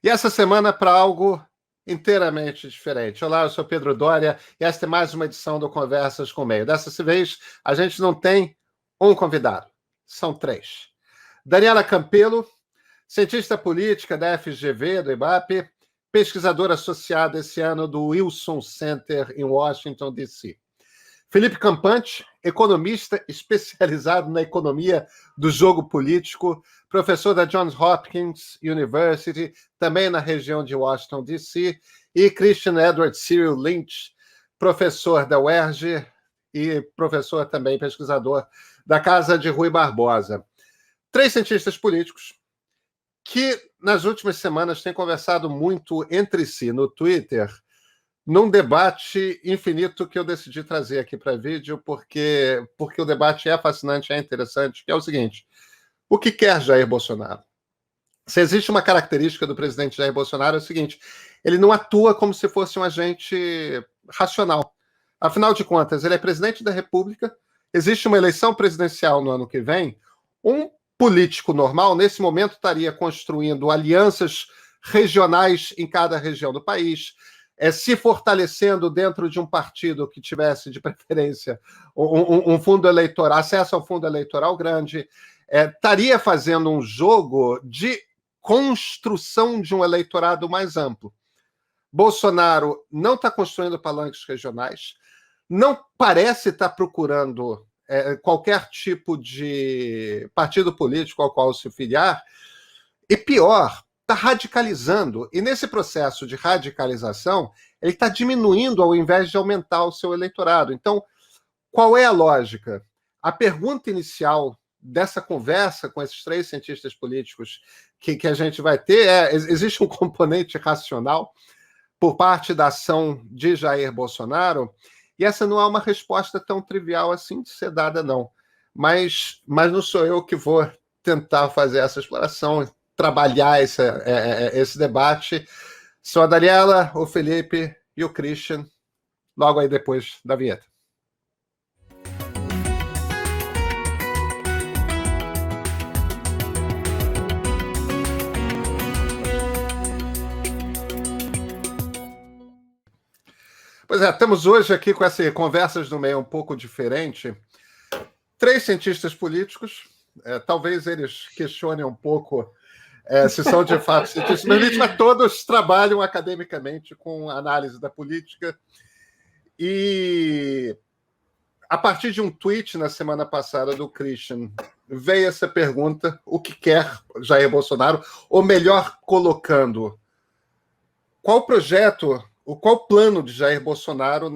E essa semana para algo inteiramente diferente. Olá, eu sou Pedro Doria e esta é mais uma edição do Conversas com o Meio. Dessa vez, a gente não tem um convidado, são três. Daniela Campelo, cientista política da FGV, do IBAP, pesquisadora associada esse ano do Wilson Center em Washington, D.C. Felipe Campante, economista especializado na economia do jogo político, professor da Johns Hopkins University, também na região de Washington, D.C., e Christian Edward Cyril Lynch, professor da UERJ e professor também pesquisador da Casa de Rui Barbosa. Três cientistas políticos que, nas últimas semanas, têm conversado muito entre si no Twitter, num debate infinito que eu decidi trazer aqui para vídeo, porque o debate é fascinante, é interessante, que é o seguinte: o que quer Jair Bolsonaro? Se existe uma característica do presidente Jair Bolsonaro, é o seguinte: ele não atua como se fosse um agente racional. Afinal de contas, ele é presidente da República, existe uma eleição presidencial no ano que vem, um político normal, nesse momento, estaria construindo alianças regionais em cada região do país, se fortalecendo dentro de um partido que tivesse, de preferência, um fundo eleitoral, acesso ao fundo eleitoral grande, estaria fazendo um jogo de construção de um eleitorado mais amplo. Bolsonaro não está construindo palanques regionais, não parece estar procurando qualquer tipo de partido político ao qual se filiar, e pior, está radicalizando. E nesse processo de radicalização, ele está diminuindo ao invés de aumentar o seu eleitorado. Então, qual é a lógica? A pergunta inicial dessa conversa com esses três cientistas políticos que a gente vai ter existe um componente racional por parte da ação de Jair Bolsonaro? E essa não é uma resposta tão trivial assim de ser dada, não. Mas não sou eu que vou tentar fazer essa exploração, trabalhar esse debate. São a Daniela, o Felipe e o Christian, logo aí depois da vinheta. Pois é, estamos hoje aqui com essas conversas no meio um pouco diferente. Três cientistas políticos, talvez eles questionem um pouco se são de fato cientistas políticos, mas todos trabalham academicamente com análise da política. E a partir de um tweet na semana passada do Christian, veio essa pergunta: o que quer Jair Bolsonaro? Ou melhor colocando, qual projeto, qual plano de Jair Bolsonaro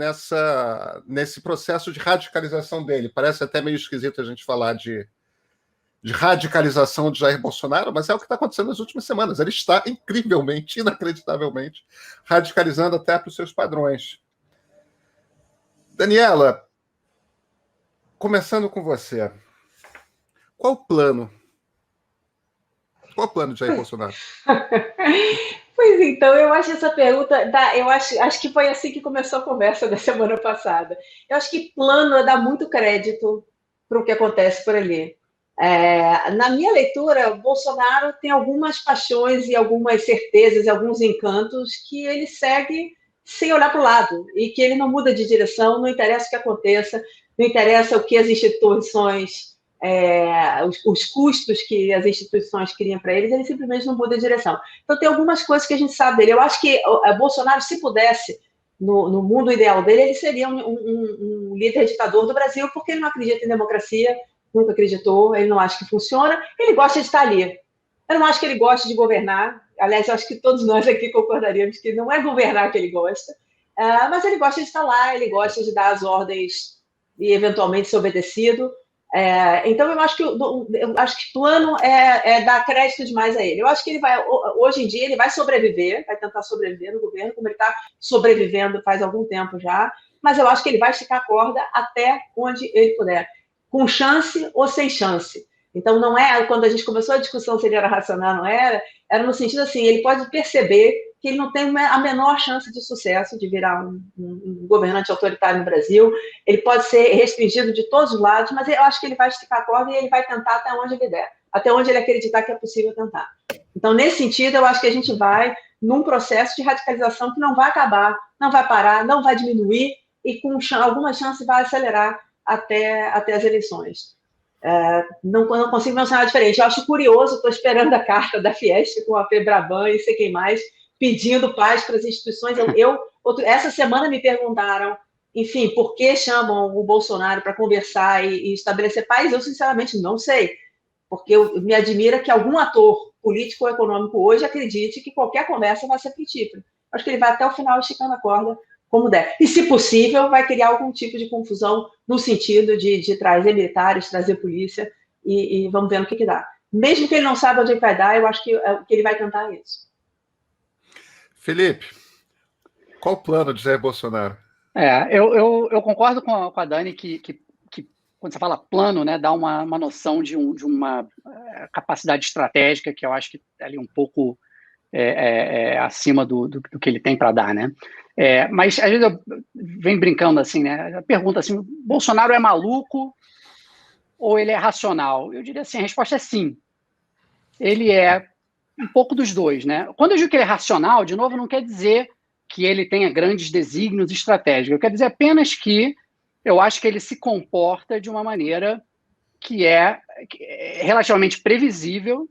nesse processo de radicalização dele? Parece até meio esquisito a gente falar de radicalização de Jair Bolsonaro, mas é o que está acontecendo nas últimas semanas. Ele está incrivelmente, inacreditavelmente, radicalizando até para os seus padrões. Daniela, começando com você, qual o plano? Qual o plano de Jair Bolsonaro? Pois então, eu acho essa pergunta, eu acho que foi assim que começou a conversa da semana passada. Eu acho que plano é dar muito crédito para o que acontece por ali. Na minha leitura, Bolsonaro tem algumas paixões e algumas certezas e alguns encantos que ele segue sem olhar para o lado e que ele não muda de direção, não interessa o que aconteça, não interessa o que as instituições os custos que as instituições criam para eles, ele simplesmente não muda de direção. Então, tem algumas coisas que a gente sabe dele. Eu acho que Bolsonaro, se pudesse, no mundo ideal dele, ele seria um líder ditador do Brasil, porque ele não acredita em democracia, nunca acreditou, ele não acha que funciona, ele gosta de estar ali. Eu não acho que ele goste de governar, aliás, eu acho que todos nós aqui concordaríamos que não é governar que ele gosta, mas ele gosta de estar lá, ele gosta de dar as ordens e eventualmente ser obedecido. Então, eu acho que plano é dar crédito demais a ele. Eu acho que ele vai, hoje em dia, ele vai sobreviver, vai tentar sobreviver no governo, como ele está sobrevivendo faz algum tempo já, mas eu acho que ele vai esticar a corda até onde ele puder, com chance ou sem chance. Então, não é, quando a gente começou a discussão se ele era racional, não era no sentido assim, ele pode perceber que ele não tem a menor chance de sucesso de virar um governante autoritário no Brasil. Ele pode ser restringido de todos os lados, mas eu acho que ele vai esticar a corda e ele vai tentar até onde ele der. até onde ele acreditar que é possível tentar. Então, nesse sentido, eu acho que a gente vai num processo de radicalização que não vai acabar, não vai parar, não vai diminuir e com alguma chance vai acelerar até as eleições. Não consigo ver um cenário diferente. Eu acho curioso, estou esperando a carta da Fiesp com a Febraban e sei quem mais, pedindo paz para as instituições. Essa semana me perguntaram, enfim, por que chamam o Bolsonaro para conversar e estabelecer paz? Eu, sinceramente, não sei, porque me admira que algum ator político ou econômico hoje acredite que qualquer conversa vai ser frutífera. Acho que ele vai até o final esticando a corda como der. E, se possível, vai criar algum tipo de confusão no sentido de trazer militares, trazer polícia, e vamos ver no que dá. Mesmo que ele não saiba onde vai dar, eu acho que ele vai tentar isso. Felipe, qual o plano de Jair Bolsonaro? Eu concordo com a Dani que quando você fala plano, né, dá uma noção de uma capacidade estratégica que eu acho que é ali um pouco acima do que ele tem para dar, né? Mas às vezes eu venho brincando assim, né? A pergunta assim: Bolsonaro é maluco ou ele é racional? Eu diria assim: a resposta é sim. Ele é um pouco dos dois, né? Quando eu digo que ele é racional, de novo, não quer dizer que ele tenha grandes desígnios estratégicos. Eu quero dizer apenas que eu acho que ele se comporta de uma maneira que é relativamente previsível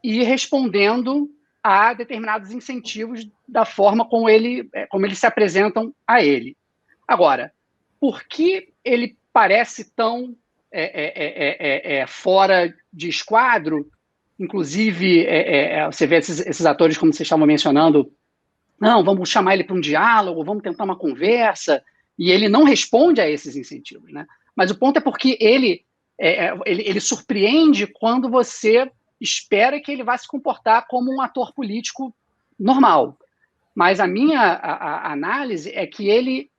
e respondendo a determinados incentivos da forma como eles se apresentam a ele. Agora, por que ele parece tão fora de esquadro? Inclusive, você vê esses atores, como vocês estavam mencionando, não, vamos chamar ele para um diálogo, vamos tentar uma conversa, e ele não responde a esses incentivos, né? Mas o ponto é porque ele surpreende quando você espera que ele vá se comportar como um ator político normal. Mas a minha análise é que ele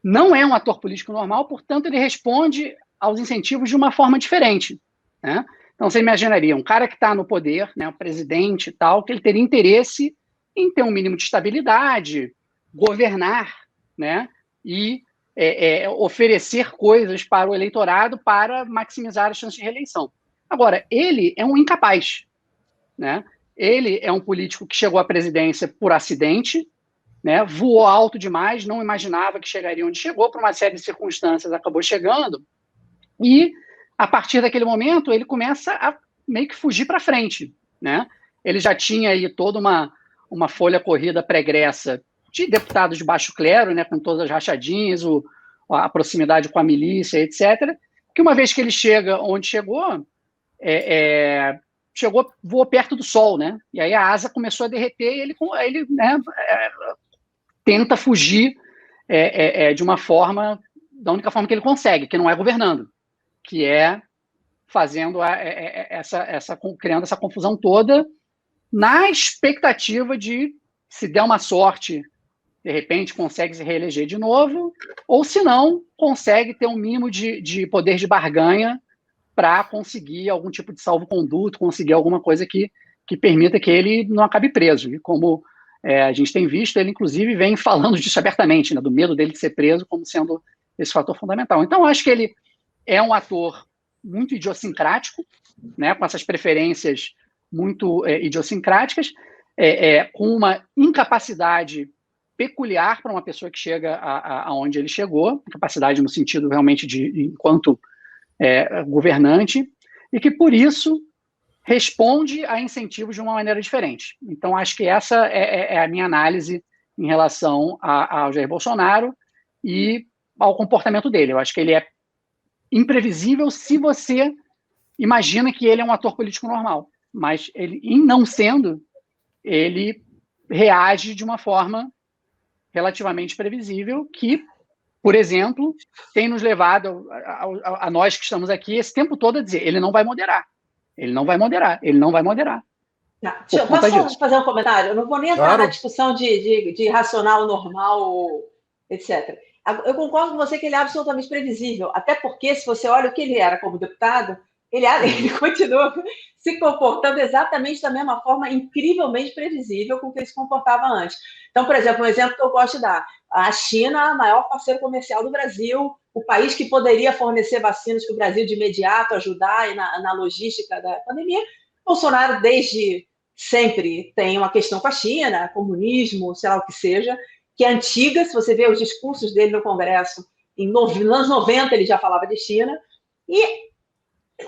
não é um ator político normal, portanto, ele responde aos incentivos de uma forma diferente, né? Então, você imaginaria um cara que está no poder, né, o presidente e tal, que ele teria interesse em ter um mínimo de estabilidade, governar, né, e oferecer coisas para o eleitorado para maximizar as chances de reeleição. Agora, ele é um incapaz, né? Ele é um político que chegou à presidência por acidente, né? Voou alto demais, não imaginava que chegaria onde chegou, por uma série de circunstâncias acabou chegando, e a partir daquele momento ele começa a meio que fugir para frente, né? Ele já tinha aí toda uma folha corrida pregressa de deputados de baixo clero, né, com todas as rachadinhas, a proximidade com a milícia, etc., que uma vez que ele chega onde chegou, voou perto do sol, né? E aí a asa começou a derreter e ele né, tenta fugir de uma forma, da única forma que ele consegue, que não é governando, que é fazendo criando essa confusão toda na expectativa de, se der uma sorte, de repente consegue se reeleger de novo, ou se não, consegue ter um mínimo de poder de barganha para conseguir algum tipo de salvo-conduto, conseguir alguma coisa que permita que ele não acabe preso. E como a gente tem visto, ele inclusive vem falando disso abertamente, né, do medo dele de ser preso como sendo esse fator fundamental. Então, eu acho que ele é um ator muito idiosincrático, né, com essas preferências muito idiosincráticas, com uma incapacidade peculiar para uma pessoa que chega aonde ele chegou, capacidade no sentido realmente de enquanto governante, e que, por isso, responde a incentivos de uma maneira diferente. Então, acho que essa é a minha análise em relação ao Jair Bolsonaro e ao comportamento dele. Eu acho que ele é imprevisível se você imagina que ele é um ator político normal, mas ele, em não sendo, ele reage de uma forma relativamente previsível que, por exemplo, tem nos levado a nós que estamos aqui esse tempo todo a dizer: ele não vai moderar, ele não vai moderar, ele não vai moderar. Posso fazer um comentário? Eu não vou nem entrar na discussão de racional, normal, etc. Eu concordo com você que ele é absolutamente previsível, até porque, se você olha o que ele era como deputado, ele continua se comportando exatamente da mesma forma, incrivelmente previsível com que ele se comportava antes. Então, por exemplo, um exemplo que eu gosto de dar: a China, a maior parceiro comercial do Brasil, o país que poderia fornecer vacinas para o Brasil de imediato, ajudar na logística da pandemia. Bolsonaro, desde sempre, tem uma questão com a China, comunismo, sei lá o que seja, que é antiga. Se você vê os discursos dele no Congresso, nos anos 90 ele já falava de China. E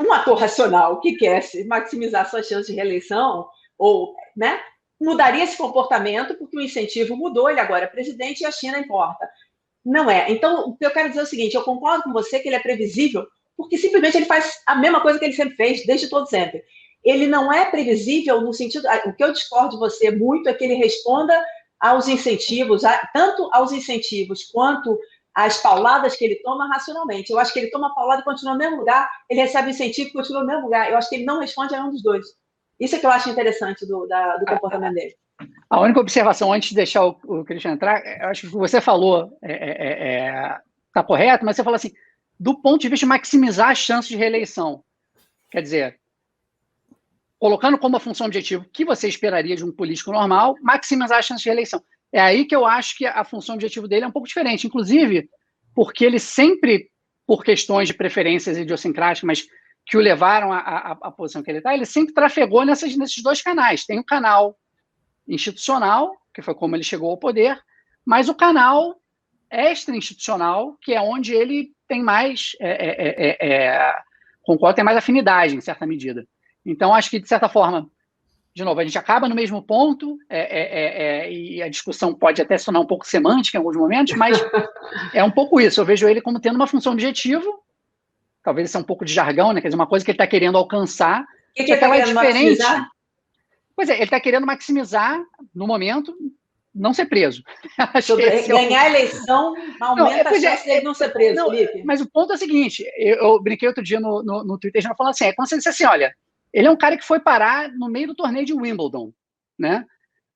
um ator racional que quer maximizar suas chances de reeleição, ou, né, mudaria esse comportamento, porque o incentivo mudou, ele agora é presidente e a China importa. Não é. Então, o que eu quero dizer é o seguinte, eu concordo com você que ele é previsível, porque simplesmente ele faz a mesma coisa que ele sempre fez, desde todo sempre. Ele não é previsível no sentido... O que eu discordo de você muito é que ele responda aos incentivos, tanto aos incentivos quanto às pauladas que ele toma racionalmente. Eu acho que ele toma paulada e continua no mesmo lugar, ele recebe incentivo e continua no mesmo lugar. Eu acho que ele não responde a um dos dois. Isso é que eu acho interessante do comportamento dele. A única observação, antes de deixar o Christian entrar, eu acho que o que você falou está correto, mas você falou assim, do ponto de vista de maximizar as chances de reeleição. Quer dizer, colocando como a função objetivo que você esperaria de um político normal, maximizar as chances de reeleição. É aí que eu acho que a função objetivo dele é um pouco diferente, inclusive porque ele sempre, por questões de preferências idiosincráticas, mas que o levaram à posição que ele está, ele sempre trafegou nesses dois canais. Tem o canal institucional, que foi como ele chegou ao poder, mas o canal extra-institucional, que é onde ele tem mais, com o qual tem mais afinidade, em certa medida. Então, acho que, de certa forma, de novo, a gente acaba no mesmo ponto, e a discussão pode até sonar um pouco semântica em alguns momentos, mas é um pouco isso. Eu vejo ele como tendo uma função objetiva, talvez isso é um pouco de jargão, né? Quer dizer, uma coisa que ele está querendo alcançar, que ele está querendo maximizar? Pois é, ele está querendo maximizar, no momento, não ser preso. Ganhar a eleição aumenta a chance dele não ser preso, Felipe. Mas o ponto é o seguinte, eu brinquei outro dia no Twitter, já falando assim, é como se ele disse assim, olha, ele é um cara que foi parar no meio do torneio de Wimbledon, né?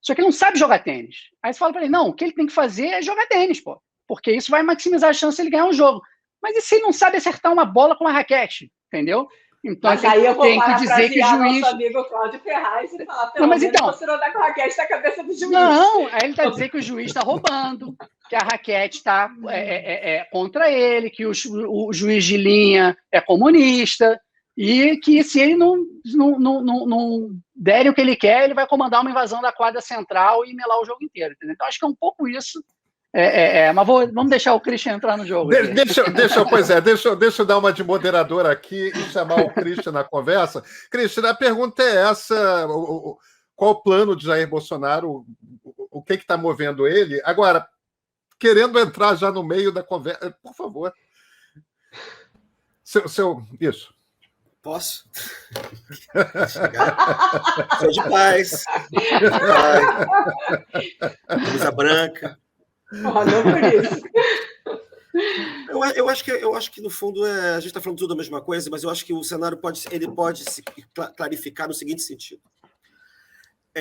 Só que ele não sabe jogar tênis. Aí você fala para ele, não, o que ele tem que fazer é jogar tênis, pô, porque isso vai maximizar a chance de ele ganhar um jogo. Mas e se ele não sabe acertar uma bola com uma raquete, entendeu? Então, mas aí eu vou tem que dizer que o juiz... nosso amigo Cláudio Ferraz e falar, pelo menos então, você não dá com a raquete na cabeça do juiz. Não, aí ele está dizendo que o juiz está roubando, que a raquete está contra ele, que o juiz de linha é comunista, e que se ele não der o que ele quer, ele vai comandar uma invasão da quadra central e melar o jogo inteiro. Entendeu? Então, acho que é um pouco isso. Mas vamos deixar o Christian entrar no jogo. Deixa eu dar uma de moderador aqui e chamar o Christian na conversa. Christian, a pergunta é essa: qual o plano de Jair Bolsonaro? O que está movendo ele? Agora, querendo entrar já no meio da conversa, por favor. Isso. Posso? Sou de paz. Camisa branca. Não por isso. Eu acho que no fundo a gente está falando tudo a mesma coisa, mas eu acho que o cenário pode se clarificar no seguinte sentido.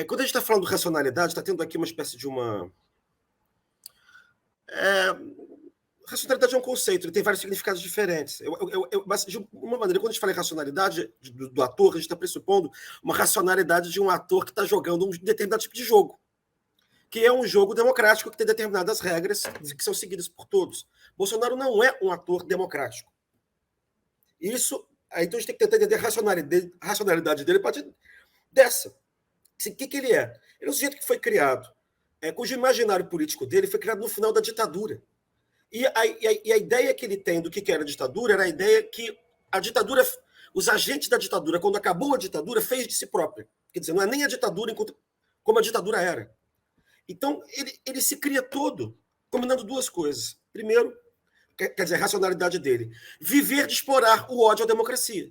Quando a gente está falando de racionalidade, está tendo aqui uma espécie de uma... Racionalidade é um conceito, ele tem vários significados diferentes. Mas, de uma maneira, quando a gente fala em racionalidade do ator, a gente está pressupondo uma racionalidade de um ator que está jogando um determinado tipo de jogo, que é um jogo democrático que tem determinadas regras que são seguidas por todos. Bolsonaro não é um ator democrático. Isso, então a gente tem que tentar entender a racionalidade dele a partir dessa. O que ele é? Ele é um sujeito que foi criado, cujo imaginário político dele foi criado no final da ditadura. E a ideia que ele tem do que era a ditadura era a ideia que a ditadura, os agentes da ditadura, quando acabou a ditadura, fez de si própria. Quer dizer, não é nem a ditadura como a ditadura era. Então, ele se cria todo combinando duas coisas. Primeiro, quer dizer, a racionalidade dele. Viver de explorar o ódio à democracia.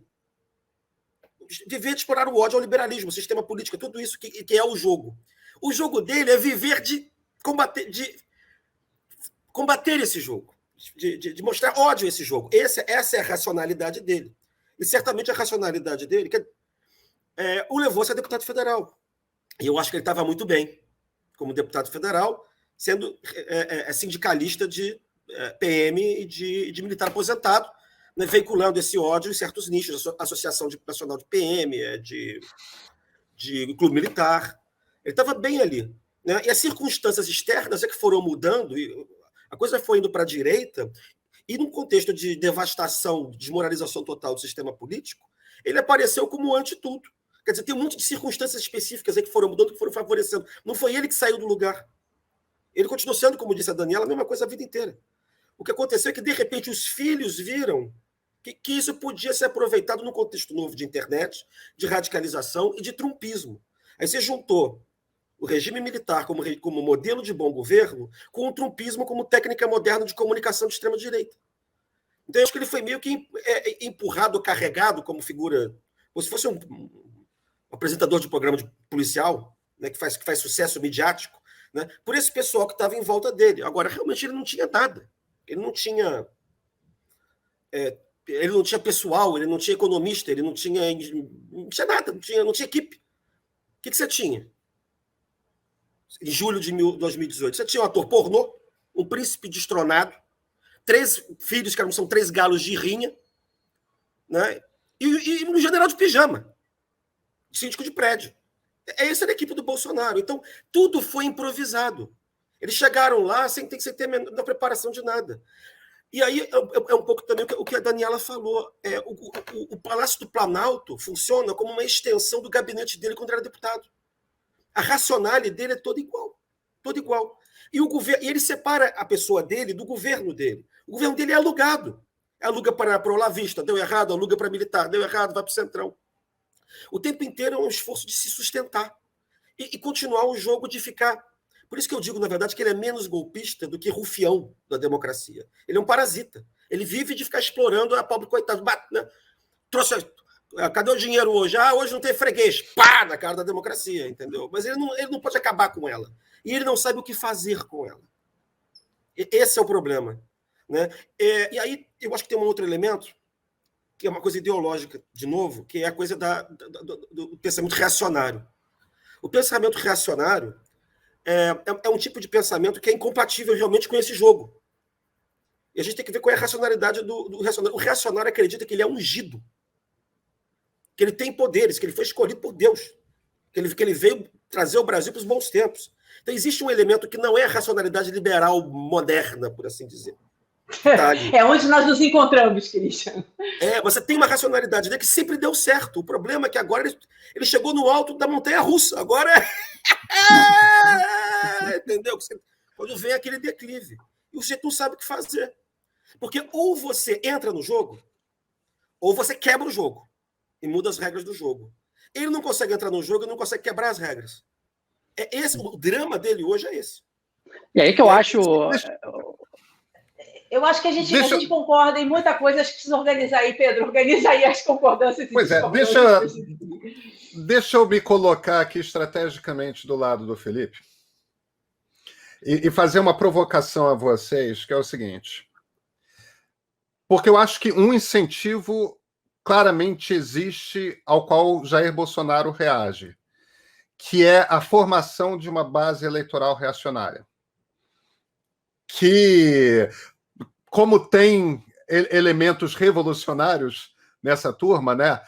Viver de explorar o ódio ao liberalismo, ao sistema político, tudo isso que é o jogo. O jogo dele é viver de combater esse jogo, de mostrar ódio a esse jogo. Essa é a racionalidade dele. E certamente a racionalidade dele o levou a ser deputado federal. E eu acho que ele estava muito bem como deputado federal, sendo sindicalista de PM e de militar aposentado, né, veiculando esse ódio em certos nichos, Associação Nacional de PM, de Clube Militar. Ele estava bem ali. Né? E as circunstâncias externas é que foram mudando, e a coisa foi indo para a direita, E num contexto de devastação, desmoralização total do sistema político, ele apareceu como anti-tudo. Quer dizer, tem um monte de circunstâncias específicas aí que foram mudando, que foram favorecendo. Não foi ele que saiu do lugar. Ele continuou sendo, como disse a Daniela, a mesma coisa a vida inteira. O que aconteceu é que, de repente, os filhos viram que isso podia ser aproveitado num contexto novo de internet, de radicalização e de trumpismo. Aí você juntou o regime militar como modelo de bom governo com o trumpismo como técnica moderna de comunicação de extrema-direita. Então, eu acho que ele foi meio que empurrado, carregado como figura, como se fosse um apresentador de programa de policial, né, que faz sucesso midiático, né, por esse pessoal que estava em volta dele. Agora, realmente, ele não tinha nada. Ele não tinha pessoal, ele não tinha economista, ele não tinha nada, não tinha equipe. O que você tinha? Em julho de 2018, você tinha um ator pornô, um príncipe destronado, 3 filhos, que são 3 galos de rinha, né? E um general de pijama, síndico de prédio. Essa era a equipe do Bolsonaro. Então, tudo foi improvisado. Eles chegaram lá sem ter a preparação de nada. E aí é um pouco também o que a Daniela falou. O Palácio do Planalto funciona como uma extensão do gabinete dele quando era deputado. A racionale dele é toda igual. Toda igual. E ele separa a pessoa dele do governo dele. O governo dele é alugado. Aluga para o Olavista, deu errado, aluga para militar, deu errado, vai para o Centrão. O tempo inteiro é um esforço de se sustentar e continuar o jogo de ficar. Por isso que eu digo, na verdade, que ele é menos golpista do que rufião da democracia. Ele é um parasita. Ele vive de ficar explorando a pobre coitada. Né? Cadê o dinheiro hoje? Hoje não tem freguês. Pá! Na cara da democracia, entendeu? Mas ele não pode acabar com ela. E ele não sabe o que fazer com ela. Esse é o problema. Né? E aí, eu acho que tem um outro elemento, que é uma coisa ideológica, de novo, que é a coisa do pensamento reacionário. O pensamento reacionário é um tipo de pensamento que é incompatível realmente com esse jogo. E a gente tem que ver qual é a racionalidade do reacionário. O reacionário acredita que ele é ungido, que ele tem poderes, que ele foi escolhido por Deus, que ele veio trazer o Brasil para os bons tempos. Então, existe um elemento que não é a racionalidade liberal moderna, por assim dizer. Tá, é onde nós nos encontramos, Christian. Você tem uma racionalidade dele que sempre deu certo. O problema é que agora ele chegou no alto da montanha-russa. Agora entendeu? Quando vem aquele declive. E o sujeito não sabe o que fazer. Porque ou você entra no jogo, ou você quebra o jogo e muda as regras do jogo. Ele não consegue entrar no jogo e não consegue quebrar as regras. O drama dele hoje é esse. E aí que eu acho... Eu acho que a gente concorda em muita coisa, acho que precisa organizar aí, Pedro. Organiza aí as concordâncias. Pois é, deixa eu me colocar aqui estrategicamente do lado do Felipe e fazer uma provocação a vocês, que é o seguinte. Porque eu acho que um incentivo claramente existe ao qual Jair Bolsonaro reage, que é a formação de uma base eleitoral reacionária. Que... como tem elementos revolucionários nessa turma, né?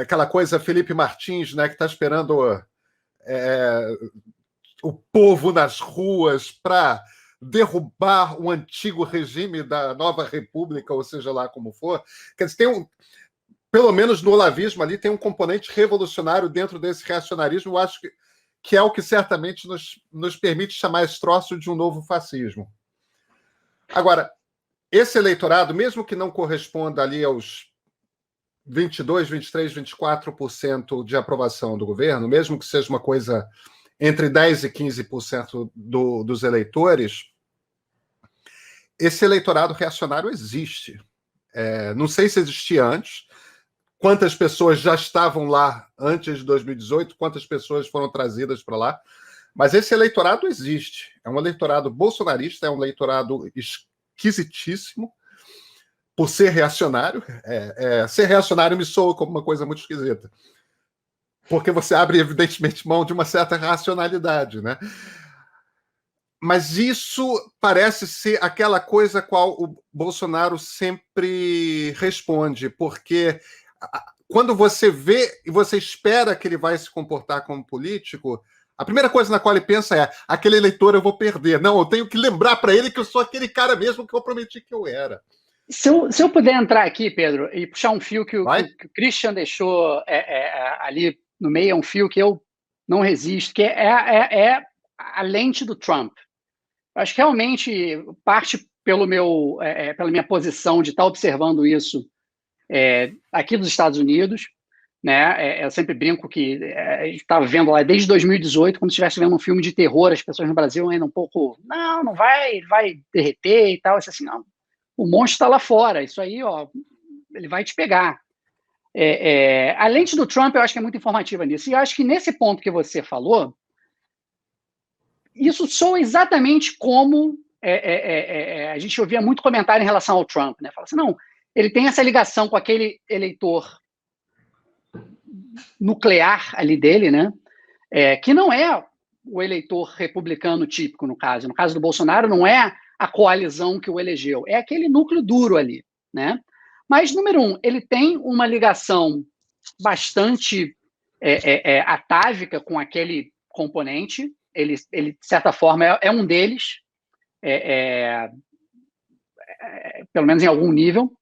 Aquela coisa Felipe Martins, né, que está esperando o povo nas ruas para derrubar o antigo regime da nova república, ou seja lá como for. Quer dizer, pelo menos no olavismo ali, tem um componente revolucionário dentro desse reacionarismo. Eu acho que é o que certamente nos permite chamar esse troço de um novo fascismo. Agora, esse eleitorado, mesmo que não corresponda ali aos 22, 23, 24% de aprovação do governo, mesmo que seja uma coisa entre 10% e 15% dos eleitores, esse eleitorado reacionário existe. Não sei se existia antes, quantas pessoas já estavam lá antes de 2018, quantas pessoas foram trazidas para lá, mas esse eleitorado existe. É um eleitorado bolsonarista, é um eleitorado esquisitíssimo por ser reacionário. Ser reacionário me soa como uma coisa muito esquisita, porque você abre, evidentemente, mão de uma certa racionalidade, né? Mas isso parece ser aquela coisa a qual o Bolsonaro sempre responde, porque quando você vê e você espera que ele vai se comportar como político, a primeira coisa na qual ele pensa é: aquele eleitor eu vou perder. Não, eu tenho que lembrar para ele que eu sou aquele cara mesmo que eu prometi que eu era. Se eu puder entrar aqui, Pedro, e puxar um fio que o Christian deixou ali no meio, é um fio que eu não resisto, que é a lente do Trump. Eu acho que realmente parte pela minha posição de estar observando isso aqui nos Estados Unidos, né? Eu sempre brinco que a gente estava vendo lá desde 2018, como se estivesse vendo um filme de terror, as pessoas no Brasil ainda um pouco, não vai derreter e tal, assim, não. O monstro está lá fora, isso aí, ó, ele vai te pegar. A lente do Trump, eu acho que é muito informativa nisso. E eu acho que nesse ponto que você falou, isso soa exatamente como a gente ouvia muito comentário em relação ao Trump, né? Fala assim, não, ele tem essa ligação com aquele eleitor nuclear ali dele, né? Que não é o eleitor republicano típico, no caso. No caso do Bolsonaro, não é a coalizão que o elegeu, é aquele núcleo duro ali, né? Mas, número um, ele tem uma ligação bastante atávica com aquele componente, ele de certa forma, é um deles, pelo menos em algum nível,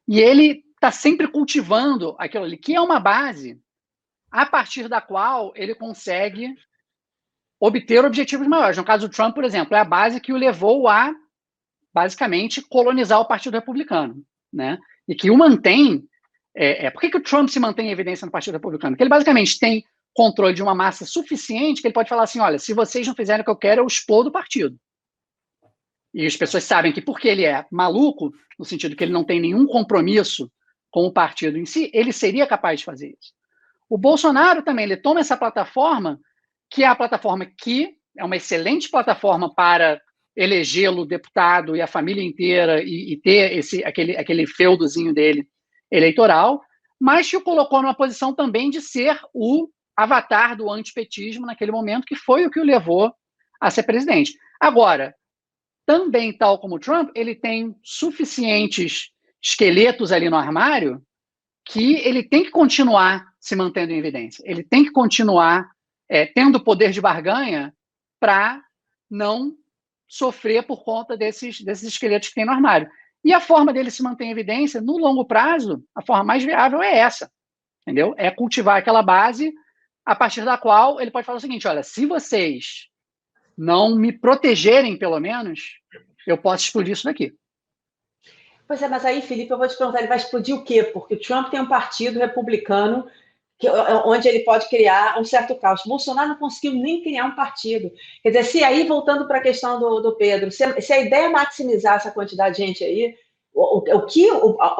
e ele está sempre cultivando aquilo ali, que é uma base a partir da qual ele consegue obter objetivos maiores. No caso do Trump, por exemplo, é a base que o levou a, basicamente, colonizar o Partido Republicano, né? E que o mantém... por que o Trump se mantém em evidência no Partido Republicano? Porque ele, basicamente, tem controle de uma massa suficiente que ele pode falar assim, olha, se vocês não fizerem o que eu quero, eu explodo o partido. E as pessoas sabem que porque ele é maluco, no sentido que ele não tem nenhum compromisso com o partido em si, ele seria capaz de fazer isso. O Bolsonaro também, ele toma essa plataforma, que é a plataforma que é uma excelente plataforma para elegê-lo deputado e a família inteira e ter aquele feudozinho dele eleitoral, mas que o colocou numa posição também de ser o avatar do antipetismo naquele momento, que foi o que o levou a ser presidente. Agora, também, tal como o Trump, ele tem suficientes esqueletos ali no armário que ele tem que continuar se mantendo em evidência. Ele tem que continuar tendo poder de barganha para não sofrer por conta desses esqueletos que tem no armário. E a forma dele se manter em evidência, no longo prazo, a forma mais viável é essa, entendeu? É cultivar aquela base a partir da qual ele pode falar o seguinte, olha, se vocês não me protegerem, pelo menos, eu posso explodir isso daqui. Pois é, mas aí, Felipe, eu vou te perguntar, ele vai explodir o quê? Porque o Trump tem um partido republicano onde ele pode criar um certo caos. Bolsonaro não conseguiu nem criar um partido. Quer dizer, se aí, voltando para a questão do Pedro, se a ideia é maximizar essa quantidade de gente aí,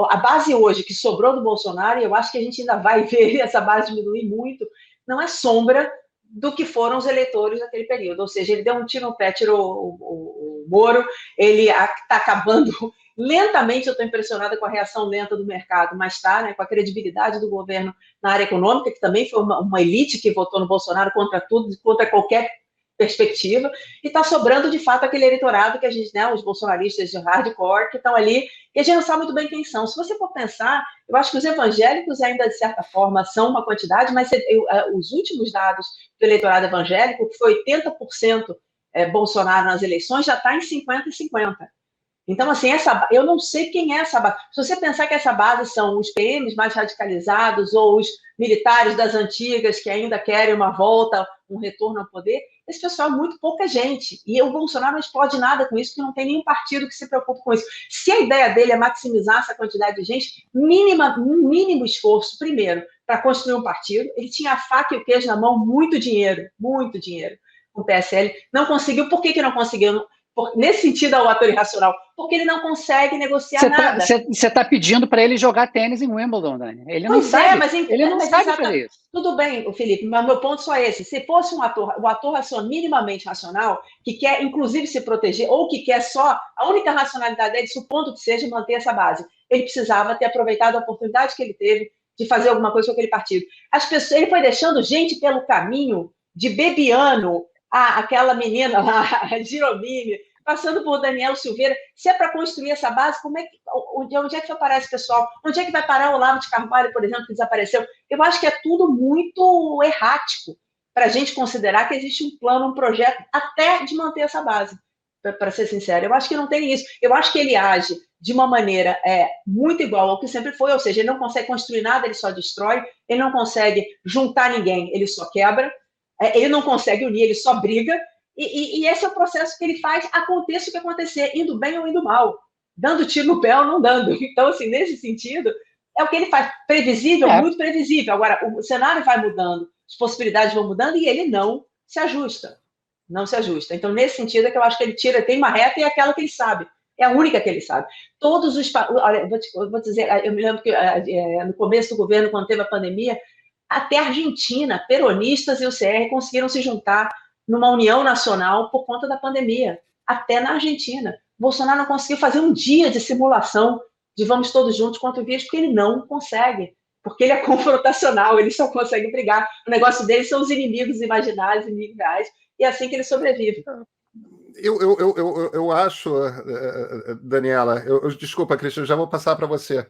a base hoje que sobrou do Bolsonaro, e eu acho que a gente ainda vai ver essa base diminuir muito, não é sombra do que foram os eleitores naquele período. Ou seja, ele deu um tiro no pé, tirou o Moro, ele está acabando lentamente. Eu estou impressionada com a reação lenta do mercado, mas está, né, com a credibilidade do governo na área econômica, que também foi uma elite que votou no Bolsonaro contra tudo, contra qualquer perspectiva, e está sobrando, de fato, aquele eleitorado que a gente, né, os bolsonaristas de hardcore, que estão ali, e a gente não sabe muito bem quem são. Se você for pensar, eu acho que os evangélicos ainda, de certa forma, são uma quantidade, mas os últimos dados do eleitorado evangélico, que foi 80% Bolsonaro nas eleições, já está em 50-50. Então, assim, eu não sei quem é essa base. Se você pensar que essa base são os PMs mais radicalizados ou os militares das antigas que ainda querem uma volta, um retorno ao poder, esse pessoal é muito pouca gente. E o Bolsonaro não explode nada com isso, porque não tem nenhum partido que se preocupe com isso. Se a ideia dele é maximizar essa quantidade de gente, mínimo esforço, primeiro, para construir um partido. Ele tinha a faca e o queijo na mão, muito dinheiro com o PSL. Não conseguiu. Por que não conseguiu? Nesse sentido, ao ator irracional, porque ele não consegue negociar nada. Você está pedindo para ele jogar tênis em Wimbledon, Dani. Ele não sabe. Ele não sabe fazer isso. Tudo bem, Felipe, mas meu ponto só é esse. Se fosse um ator minimamente racional, que quer, inclusive, se proteger, ou que quer só, a única racionalidade dele, supondo que seja manter essa base, ele precisava ter aproveitado a oportunidade que ele teve de fazer alguma coisa com aquele partido. Ele foi deixando gente pelo caminho, de Bebiano, aquela menina lá, a Giromini, passando por Daniel Silveira. Se é para construir essa base, onde é que vai parar esse pessoal? Onde é que vai parar o Olavo de Carvalho, por exemplo, que desapareceu? Eu acho que é tudo muito errático para a gente considerar que existe um plano, um projeto, até de manter essa base, para ser sincero. Eu acho que não tem isso. Eu acho que ele age de uma maneira muito igual ao que sempre foi, ou seja, ele não consegue construir nada, ele só destrói, ele não consegue juntar ninguém, ele só quebra, ele não consegue unir, ele só briga, e esse é o processo que ele faz, aconteça o que acontecer, indo bem ou indo mal, dando tiro no pé ou não dando. Então, assim, nesse sentido, é o que ele faz, previsível, muito previsível. Agora, o cenário vai mudando, as possibilidades vão mudando, e ele não se ajusta. Não se ajusta. Então, nesse sentido, é que eu acho que ele tem uma reta e é aquela que ele sabe. É a única que ele sabe. Todos os... Olha, vou dizer, eu me lembro que no começo do governo, quando teve a pandemia, até a Argentina, peronistas e o CR conseguiram se juntar numa união nacional por conta da pandemia. Até na Argentina. Bolsonaro não conseguiu fazer um dia de simulação de vamos todos juntos contra o vírus, porque ele não consegue. Porque ele é confrontacional, ele só consegue brigar. O negócio dele são os inimigos imaginários, inimigos reais, e é assim que ele sobrevive. Eu acho, Daniela, desculpa, Cristian, já vou passar para você.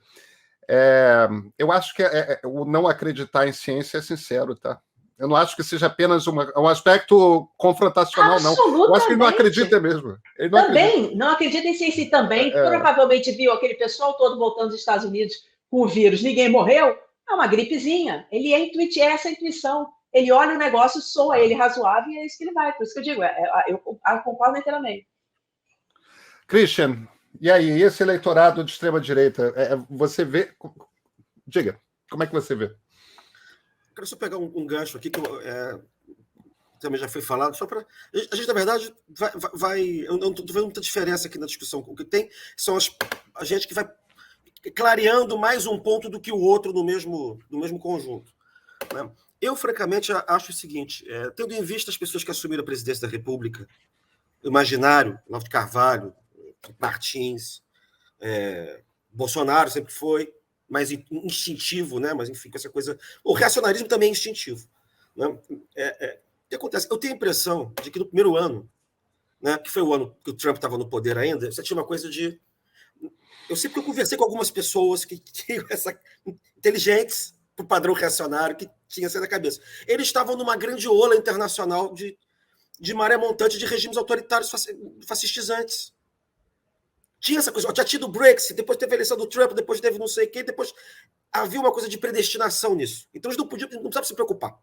Eu acho que o não acreditar em ciência é sincero, tá? Eu não acho que seja apenas um aspecto confrontacional, não. Eu acho que ele não acredita mesmo. Ele não acredita em ciência e também provavelmente viu aquele pessoal todo voltando dos Estados Unidos com o vírus, ninguém morreu, é uma gripezinha. Ele é essa intuição. Ele olha o negócio, soa ele razoável e é isso que ele vai. Por isso que eu digo, eu concordo inteiramente. Christian, e aí, esse eleitorado de extrema-direita, você vê... Diga, como é que você vê? Quero só pegar um gancho aqui, que também já foi falado, só para... A gente, na verdade, eu não estou vendo muita diferença aqui na discussão. O que tem são a gente que vai clareando mais um ponto do que o outro no mesmo conjunto, né? Eu, francamente, acho o seguinte, tendo em vista as pessoas que assumiram a presidência da República, o imaginário, Olavo de Carvalho, Martins, Bolsonaro sempre foi mais instintivo, né? Mas, enfim, com essa coisa... O reacionarismo também é instintivo, né? O que acontece? Eu tenho a impressão de que no primeiro ano, né, que foi o ano que o Trump estava no poder ainda, você tinha uma coisa de... Eu sempre conversei com algumas pessoas que tinham inteligentes, para o padrão reacionário que tinha saído da cabeça. Eles estavam numa grande ola internacional de maré montante de regimes autoritários fascistizantes. Tinha essa coisa, tinha tido o Brexit, depois teve a eleição do Trump, depois teve não sei quem, depois havia uma coisa de predestinação nisso. Então eles não precisavam se preocupar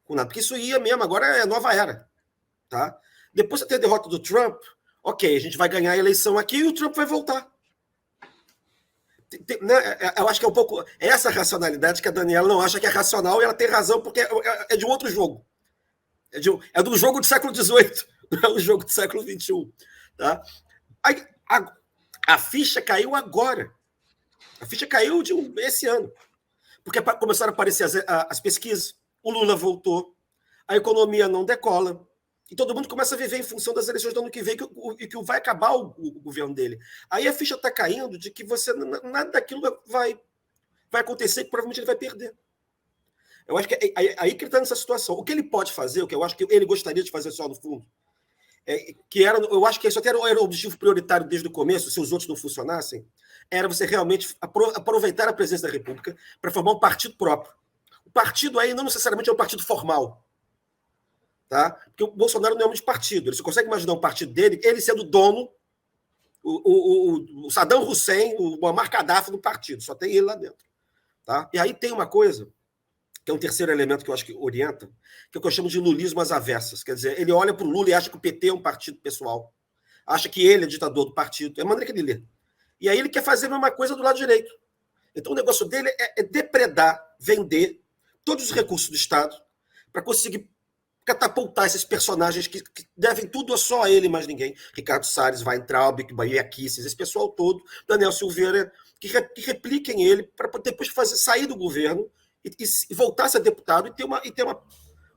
com nada, porque isso ia mesmo, agora é a nova era. Tá? Depois você tem a derrota do Trump, ok, a gente vai ganhar a eleição aqui e o Trump vai voltar. Eu acho que é um pouco essa racionalidade que a Daniela não acha que é racional, e ela tem razão, porque é de um outro jogo. É do jogo do século XVIII, não é um jogo do século XXI. Tá? A ficha caiu agora. A ficha caiu esse ano. Porque começaram a aparecer as pesquisas, o Lula voltou, a economia não decola, e todo mundo começa a viver em função das eleições do ano que vem, que vai acabar o governo dele. Aí a ficha está caindo de que nada daquilo vai acontecer, que provavelmente ele vai perder. Eu acho que aí que ele está nessa situação. O que ele pode fazer, o que eu acho que ele gostaria de fazer só no fundo, eu acho que isso até era o objetivo prioritário desde o começo, se os outros não funcionassem, era você realmente aproveitar a presença da República para formar um partido próprio. O partido aí não necessariamente é um partido formal. Tá? Porque o Bolsonaro não é um de partido. Ele só consegue imaginar um partido dele, ele sendo dono, o Saddam Hussein, o Muammar Gaddafi do partido. Só tem ele lá dentro. Tá? E aí tem uma coisa, que é um terceiro elemento que eu acho que orienta, que é o que eu chamo de lulismo às avessas. Quer dizer, ele olha para o Lula e acha que o PT é um partido pessoal. Acha que ele é ditador do partido. É a maneira que ele lê. E aí ele quer fazer a mesma coisa do lado direito. Então o negócio dele é depredar, vender todos os recursos do Estado para conseguir catapultar esses personagens que devem tudo só a ele, mais ninguém. Ricardo Salles, Weintraub, Bahia Kicis, esse pessoal todo, Daniel Silveira, que repliquem ele para depois sair do governo e voltar a ser deputado e ter uma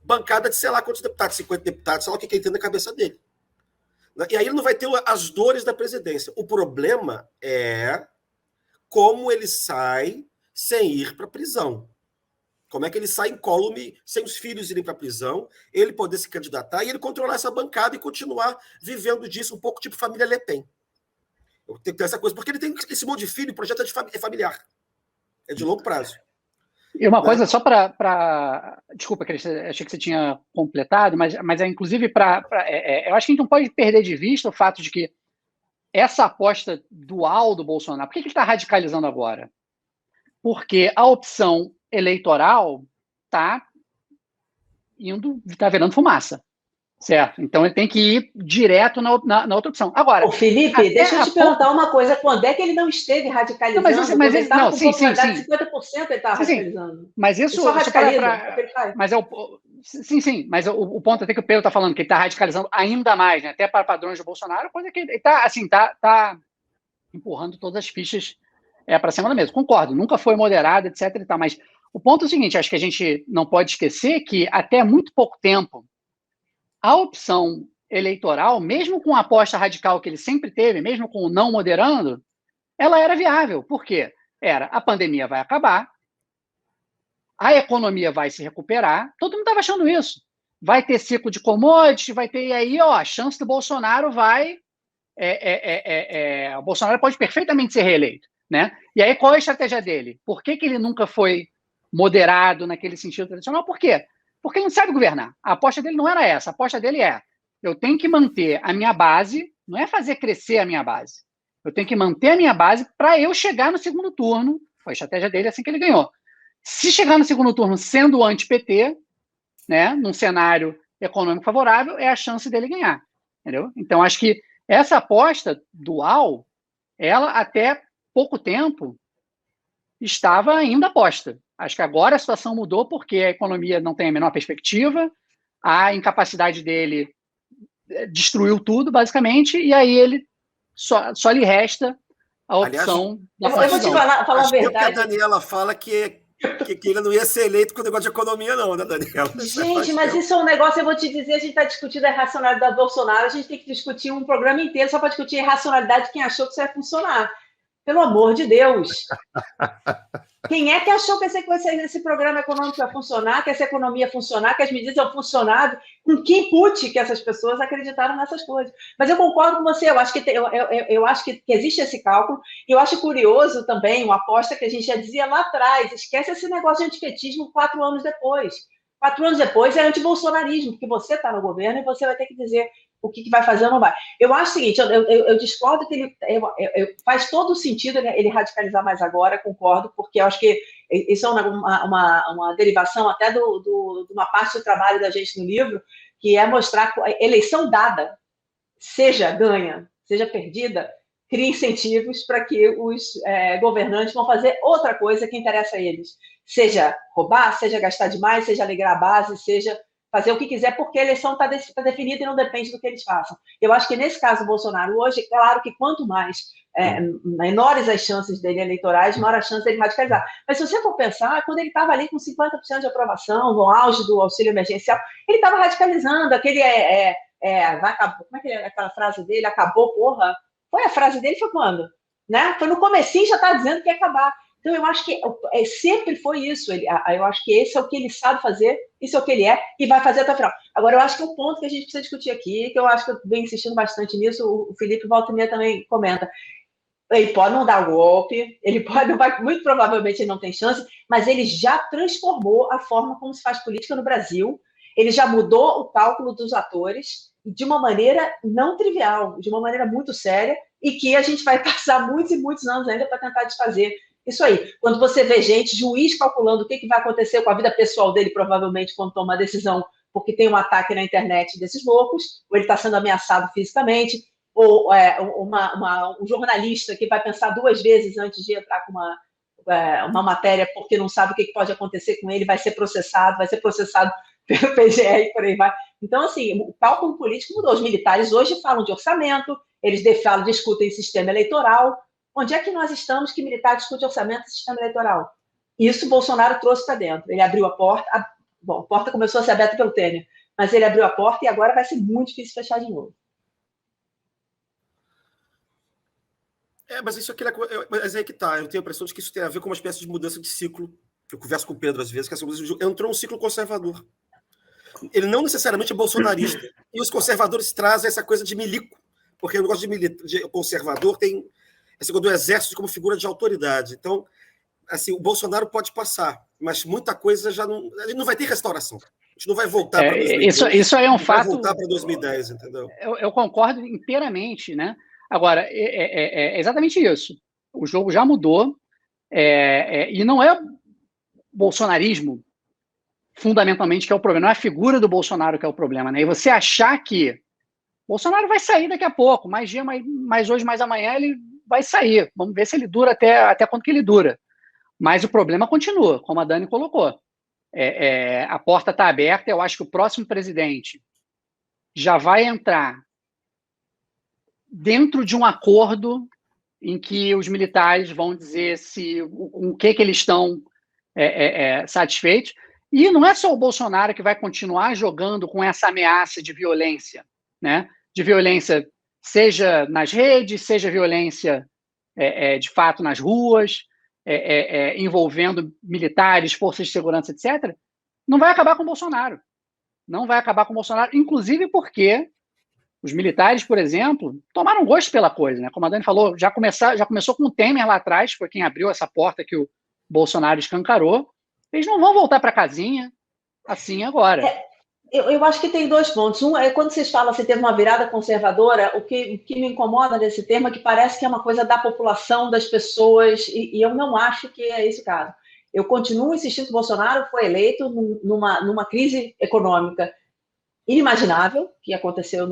bancada de sei lá quantos deputados, 50 deputados, sei lá o que ele tem na cabeça dele. E aí ele não vai ter as dores da presidência. O problema é como ele sai sem ir para a prisão. Como é que ele sai incólume, sem os filhos irem para a prisão, ele poder se candidatar e ele controlar essa bancada e continuar vivendo disso, um pouco tipo família Le Pen. Eu tenho que ter essa coisa, porque ele tem esse monte de filho, o projeto é familiar. É de longo prazo. E uma coisa só para... Desculpa, Cristian, achei que você tinha completado, mas inclusive eu acho que a gente não pode perder de vista o fato de que essa aposta dual do Bolsonaro, por que ele está radicalizando agora? Porque a opção eleitoral está virando fumaça, certo? Então ele tem que ir direto na outra opção. Agora, Ô, Felipe, deixa eu te perguntar uma coisa. Quando é que ele não esteve radicalizando? Mas ele estava com popularidade sim. de 50%, ele estava radicalizando. Mas isso ele só radicaliza, é o que ele faz. Sim, mas o ponto até que o Pedro está falando, que ele está radicalizando ainda mais, né? Até para padrões do Bolsonaro, coisa que ele está assim, tá empurrando todas as fichas para cima da mesa. Concordo, nunca foi moderado, etc. E tal, mas o ponto é o seguinte, acho que a gente não pode esquecer que até muito pouco tempo, a opção eleitoral, mesmo com a aposta radical que ele sempre teve, mesmo com o não moderando, ela era viável. Por quê? A pandemia vai acabar, a economia vai se recuperar, todo mundo estava achando isso. Vai ter ciclo de commodities, vai ter, e aí, a chance do Bolsonaro vai... o Bolsonaro pode perfeitamente ser reeleito, né? E aí, qual é a estratégia dele? Por que ele nunca foi moderado naquele sentido tradicional? Por quê? Porque ele não sabe governar. A aposta dele não era essa. A aposta dele eu tenho que manter a minha base, não é fazer crescer a minha base. Eu tenho que manter a minha base para eu chegar no segundo turno. Foi a estratégia dele assim que ele ganhou. Se chegar no segundo turno sendo anti-PT, né, num cenário econômico favorável, é a chance dele ganhar. Entendeu? Então, acho que essa aposta dual, ela até pouco tempo estava ainda aposta. Acho que agora a situação mudou porque a economia não tem a menor perspectiva, a incapacidade dele destruiu tudo, basicamente, e aí ele só lhe resta a opção da eu vou te falar a verdade. A Daniela fala que ele não ia ser eleito com o negócio de economia, não, né, Daniela? Gente, mas isso é um negócio, eu vou te dizer, a gente está discutindo a irracionalidade do Bolsonaro, a gente tem que discutir um programa inteiro só para discutir a irracionalidade de quem achou que isso ia funcionar. Pelo amor de Deus. Quem é que achou que esse programa econômico ia funcionar, que essa economia ia funcionar, que as medidas iam funcionar? Com que input que essas pessoas acreditaram nessas coisas? Mas eu concordo com você, eu acho que existe esse cálculo, e eu acho curioso também uma aposta que a gente já dizia lá atrás, esquece esse negócio de antipetismo 4 anos depois. 4 anos depois é antibolsonarismo, porque você está no governo e você vai ter que dizer o que vai fazer ou não vai. Eu acho o seguinte, eu discordo que faz todo sentido ele radicalizar mais agora, concordo, porque eu acho que isso é uma derivação até de uma parte do trabalho da gente no livro, que é mostrar que a eleição dada, seja ganha, seja perdida, cria incentivos para que os governantes vão fazer outra coisa que interessa a eles. Seja roubar, seja gastar demais, seja alegrar a base, seja fazer o que quiser, porque a eleição está definida e não depende do que eles façam. Eu acho que, nesse caso do Bolsonaro, hoje, claro que quanto mais menores as chances dele eleitorais, maior a chance dele radicalizar. Mas se você for pensar, quando ele estava ali com 50% de aprovação, no auge do auxílio emergencial, ele estava radicalizando, aquele como é que é aquela frase dele? Acabou, porra. Foi a frase dele, foi quando? Né? Foi no comecinho, já está dizendo que ia acabar. Então, eu acho que sempre foi isso. Eu acho que esse é o que ele sabe fazer, isso é o que ele é, e vai fazer até o final. Agora, eu acho que o ponto que a gente precisa discutir aqui, que eu acho que eu venho insistindo bastante nisso, o Felipe volta e meia também comenta. Ele pode não dar golpe, muito provavelmente ele não tem chance, mas ele já transformou a forma como se faz política no Brasil, ele já mudou o cálculo dos atores de uma maneira não trivial, de uma maneira muito séria, e que a gente vai passar muitos e muitos anos ainda para tentar desfazer isso aí. Quando você vê juiz calculando o que vai acontecer com a vida pessoal dele, provavelmente, quando toma a decisão, porque tem um ataque na internet desses loucos, ou ele está sendo ameaçado fisicamente, ou um jornalista que vai pensar 2 vezes antes de entrar com uma matéria porque não sabe o que pode acontecer com ele, vai ser processado pelo PGE e por aí vai. Então, assim, o cálculo político mudou. Os militares hoje falam de orçamento, eles discutem sistema eleitoral. Onde é que nós estamos que militar discute orçamento e sistema eleitoral? Isso o Bolsonaro trouxe para dentro. Ele abriu a porta, a porta começou a ser aberta pelo Temer, mas ele abriu a porta e agora vai ser muito difícil fechar de novo. Mas isso aqui mas aí que tá. Eu tenho a impressão de que isso tem a ver com uma espécie de mudança de ciclo. Eu converso com o Pedro às vezes, que essa mudança entrou um ciclo conservador. Ele não necessariamente é bolsonarista. E os conservadores trazem essa coisa de milico, porque o negócio de conservador tem esse negócio do exército como figura de autoridade. Então, assim, o Bolsonaro pode passar, mas muita coisa já não... Ele não vai ter restauração. A gente não vai voltar para 2010. Isso aí é um fato... Vai voltar para 2010, entendeu? Eu concordo inteiramente, né? Agora, é exatamente isso. O jogo já mudou, e não é bolsonarismo fundamentalmente que é o problema, não é a figura do Bolsonaro que é o problema, né? E você achar que Bolsonaro vai sair daqui a pouco, mais dia, mais hoje, mais amanhã, ele vai sair. Vamos ver se ele dura até quanto que ele dura. Mas o problema continua, como a Dani colocou. A porta está aberta, eu acho que o próximo presidente já vai entrar dentro de um acordo em que os militares vão dizer com o que eles estão satisfeitos. E não é só o Bolsonaro que vai continuar jogando com essa ameaça de violência, né? De violência, seja nas redes, seja violência de fato nas ruas, envolvendo militares, forças de segurança, etc. Não vai acabar com o Bolsonaro. Não vai acabar com o Bolsonaro, inclusive porque os militares, por exemplo, tomaram gosto pela coisa, né? Como a Dani falou, já começou com o Temer lá atrás, foi quem abriu essa porta que o Bolsonaro escancarou. Eles não vão voltar para casinha assim agora. Eu acho que tem dois pontos. Um é quando vocês falam assim, teve uma virada conservadora, o que me incomoda nesse termo é que parece que é uma coisa da população, das pessoas, e eu não acho que é esse o caso. Eu continuo insistindo que o Bolsonaro foi eleito numa crise econômica inimaginável, que aconteceu,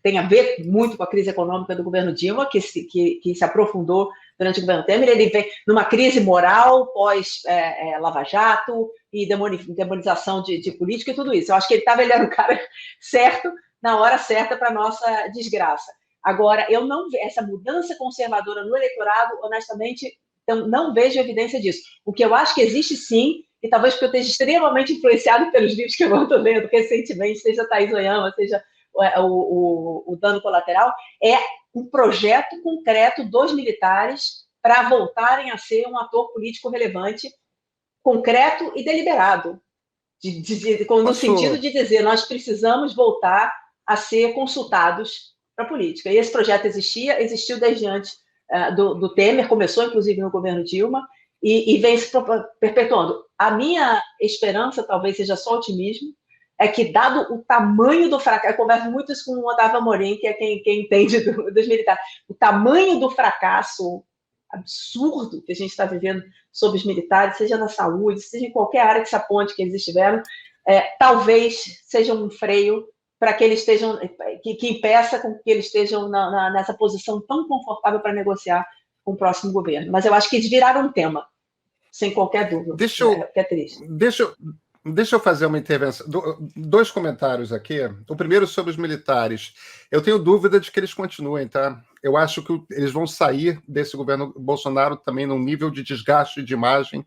tem a ver muito com a crise econômica do governo Dilma, que se aprofundou durante o governo Temer. Ele vem numa crise moral pós-Lava Jato e demonização de política e tudo isso. Eu acho que ele era o cara certo, na hora certa para a nossa desgraça. Agora, eu não vejo essa mudança conservadora no eleitorado, honestamente, eu não vejo evidência disso. O que eu acho que existe sim, e talvez porque eu esteja extremamente influenciado pelos livros que eu estou lendo recentemente, seja Thaís Oyama, seja o Dano Colateral, é um projeto concreto dos militares para voltarem a ser um ator político relevante, concreto e deliberado, no sentido de dizer, nós precisamos voltar a ser consultados para a política. E esse projeto existiu desde antes do Temer, começou inclusive no governo Dilma, e vem se perpetuando. A minha esperança, talvez seja só otimismo, é que, dado o tamanho do fracasso, eu converso muito isso com o Otávio Amorim, que é quem entende dos militares, o tamanho do fracasso absurdo que a gente está vivendo sobre os militares, seja na saúde, seja em qualquer área que se aponte que eles estiveram, talvez seja um freio para que eles estejam, que impeça com que eles estejam nessa posição tão confortável para negociar com o próximo governo. Mas eu acho que eles viraram um tema, sem qualquer dúvida. É triste. Deixa eu fazer uma intervenção. Dois comentários aqui. O primeiro sobre os militares. Eu tenho dúvida de que eles continuem, tá? Eu acho que eles vão sair desse governo Bolsonaro também num nível de desgaste de imagem.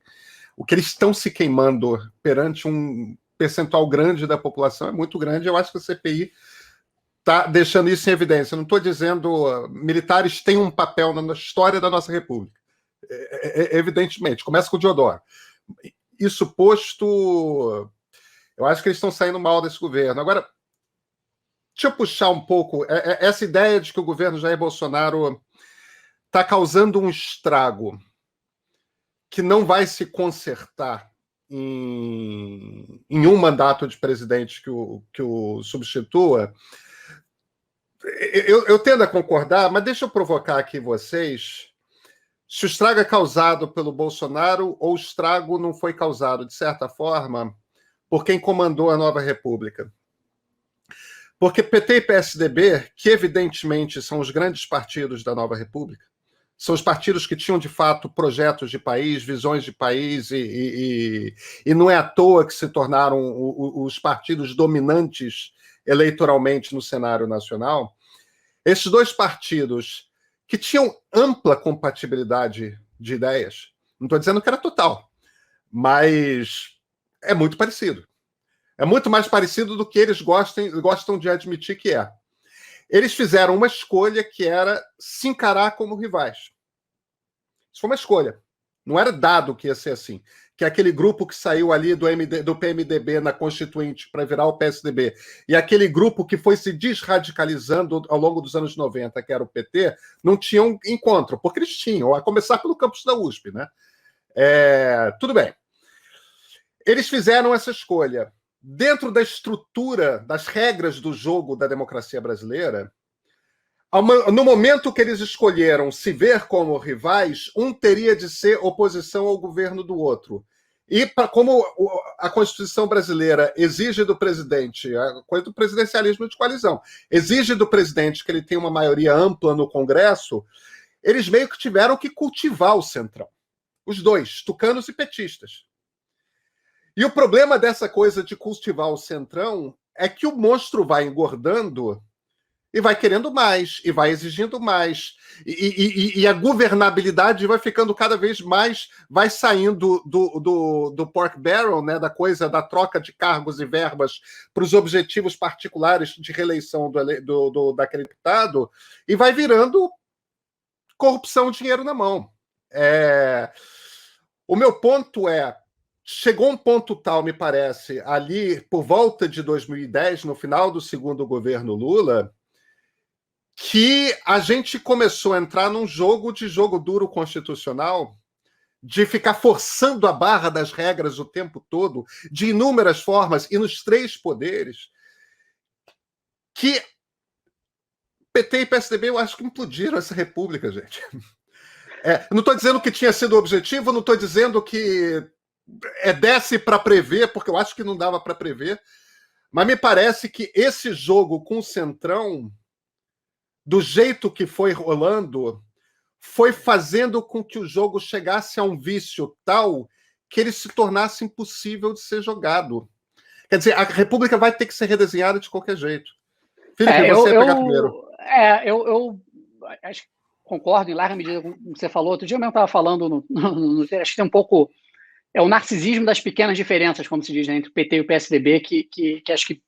O que eles estão se queimando perante um percentual grande da população é muito grande. Eu acho que a CPI está deixando isso em evidência. Eu não estou dizendo militares têm um papel na história da nossa República. Evidentemente. Começa com o Deodoro. Isso posto, eu acho que eles estão saindo mal desse governo. Agora, deixa eu puxar um pouco essa ideia de que o governo Jair Bolsonaro está causando um estrago que não vai se consertar em um mandato de presidente que o substitua. Eu tendo a concordar, mas deixa eu provocar aqui vocês. Se o estrago é causado pelo Bolsonaro ou o estrago não foi causado, de certa forma, por quem comandou a nova República. Porque PT e PSDB, que evidentemente são os grandes partidos da nova República, são os partidos que tinham, de fato, projetos de país, visões de país, e não é à toa que se tornaram os partidos dominantes eleitoralmente no cenário nacional. Esses dois partidos que tinham ampla compatibilidade de ideias. Não estou dizendo que era total, mas é muito parecido. É muito mais parecido do que eles gostam de admitir que é. Eles fizeram uma escolha que era se encarar como rivais. Isso foi uma escolha. Não era dado que ia ser assim. Que aquele grupo que saiu ali do PMDB na Constituinte para virar o PSDB, e aquele grupo que foi se desradicalizando ao longo dos anos 90, que era o PT, não tinham encontro, porque eles tinham, a começar pelo campus da USP, né? Tudo bem. Eles fizeram essa escolha. Dentro da estrutura, das regras do jogo da democracia brasileira, No momento que eles escolheram se ver como rivais, um teria de ser oposição ao governo do outro. E como a Constituição brasileira exige do presidente, a coisa do presidencialismo de coalizão, exige do presidente que ele tenha uma maioria ampla no Congresso, eles meio que tiveram que cultivar o centrão. Os dois, tucanos e petistas. E o problema dessa coisa de cultivar o centrão é que o monstro vai engordando e vai querendo mais, e vai exigindo mais. E a governabilidade vai ficando cada vez mais, vai saindo do pork barrel, né, da coisa da troca de cargos e verbas para os objetivos particulares de reeleição daquele deputado, e vai virando corrupção, dinheiro na mão. O meu ponto chegou um ponto tal, me parece, ali por volta de 2010, no final do segundo governo Lula, que a gente começou a entrar num jogo duro constitucional, de ficar forçando a barra das regras o tempo todo, de inúmeras formas, e nos três poderes, que PT e PSDB, eu acho que implodiram essa república, gente. Não estou dizendo que tinha sido o objetivo, não estou dizendo que desse para prever, porque eu acho que não dava para prever, mas me parece que esse jogo com o Centrão, do jeito que foi rolando, foi fazendo com que o jogo chegasse a um vício tal que ele se tornasse impossível de ser jogado. Quer dizer, a República vai ter que ser redesenhada de qualquer jeito. Felipe, você ia pegar primeiro. Eu acho que concordo em larga medida com o que você falou. Outro dia eu mesmo estava falando, acho que tem um pouco... É o narcisismo das pequenas diferenças, como se diz, né, entre o PT e o PSDB, que acho que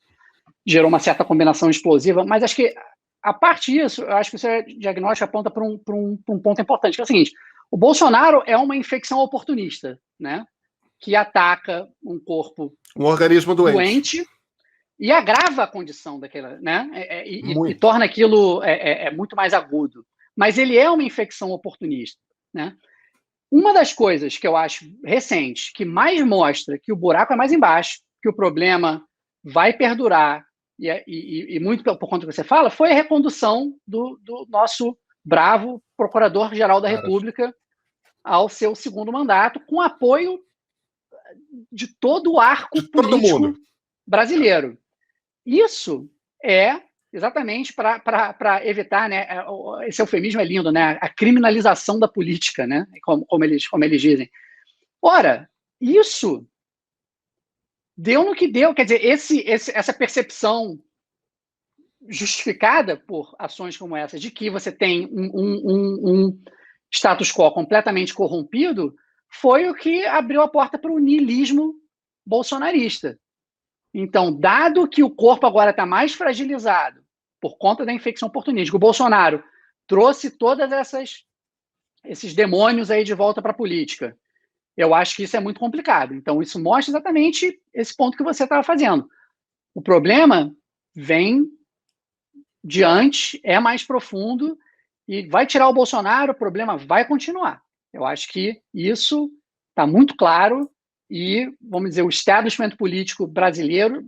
gerou uma certa combinação explosiva, mas acho que a parte disso, eu acho que o seu diagnóstico aponta para um ponto importante, que é o seguinte: o Bolsonaro é uma infecção oportunista, né, que ataca um corpo, um organismo doente e agrava a condição daquela, né, e torna aquilo muito mais agudo. Mas ele é uma infecção oportunista, né? Uma das coisas que eu acho recente, que mais mostra que o buraco é mais embaixo, que o problema vai perdurar, e muito por conta do que você fala, foi a recondução do nosso bravo Procurador-Geral da República ao seu segundo mandato, com apoio de todo o arco político brasileiro. Isso é exatamente para evitar, né, esse eufemismo é lindo, né, a criminalização da política, né, como eles dizem. Ora, isso deu no que deu, quer dizer, essa percepção justificada por ações como essa, de que você tem um status quo completamente corrompido, foi o que abriu a porta para o niilismo bolsonarista. Então, dado que o corpo agora está mais fragilizado por conta da infecção oportunística, o Bolsonaro trouxe todas esses demônios aí de volta para a política. Eu acho que isso é muito complicado. Então, isso mostra exatamente esse ponto que você estava fazendo. O problema vem de antes, é mais profundo, e vai tirar o Bolsonaro, o problema vai continuar. Eu acho que isso está muito claro. E, vamos dizer, o establishment político brasileiro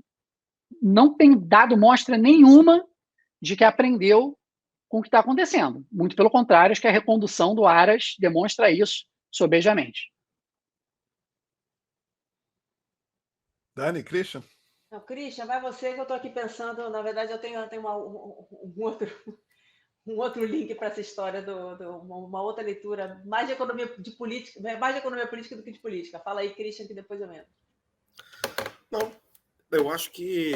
não tem dado mostra nenhuma de que aprendeu com o que está acontecendo. Muito pelo contrário, acho que a recondução do Aras demonstra isso sobejamente. Dani, Christian? Não, Christian, vai você, que eu estou aqui pensando. Na verdade, eu tenho um outro link para essa história, uma outra leitura, mais de economia política do que de política. Fala aí, Christian, que depois eu entro. Não, eu acho que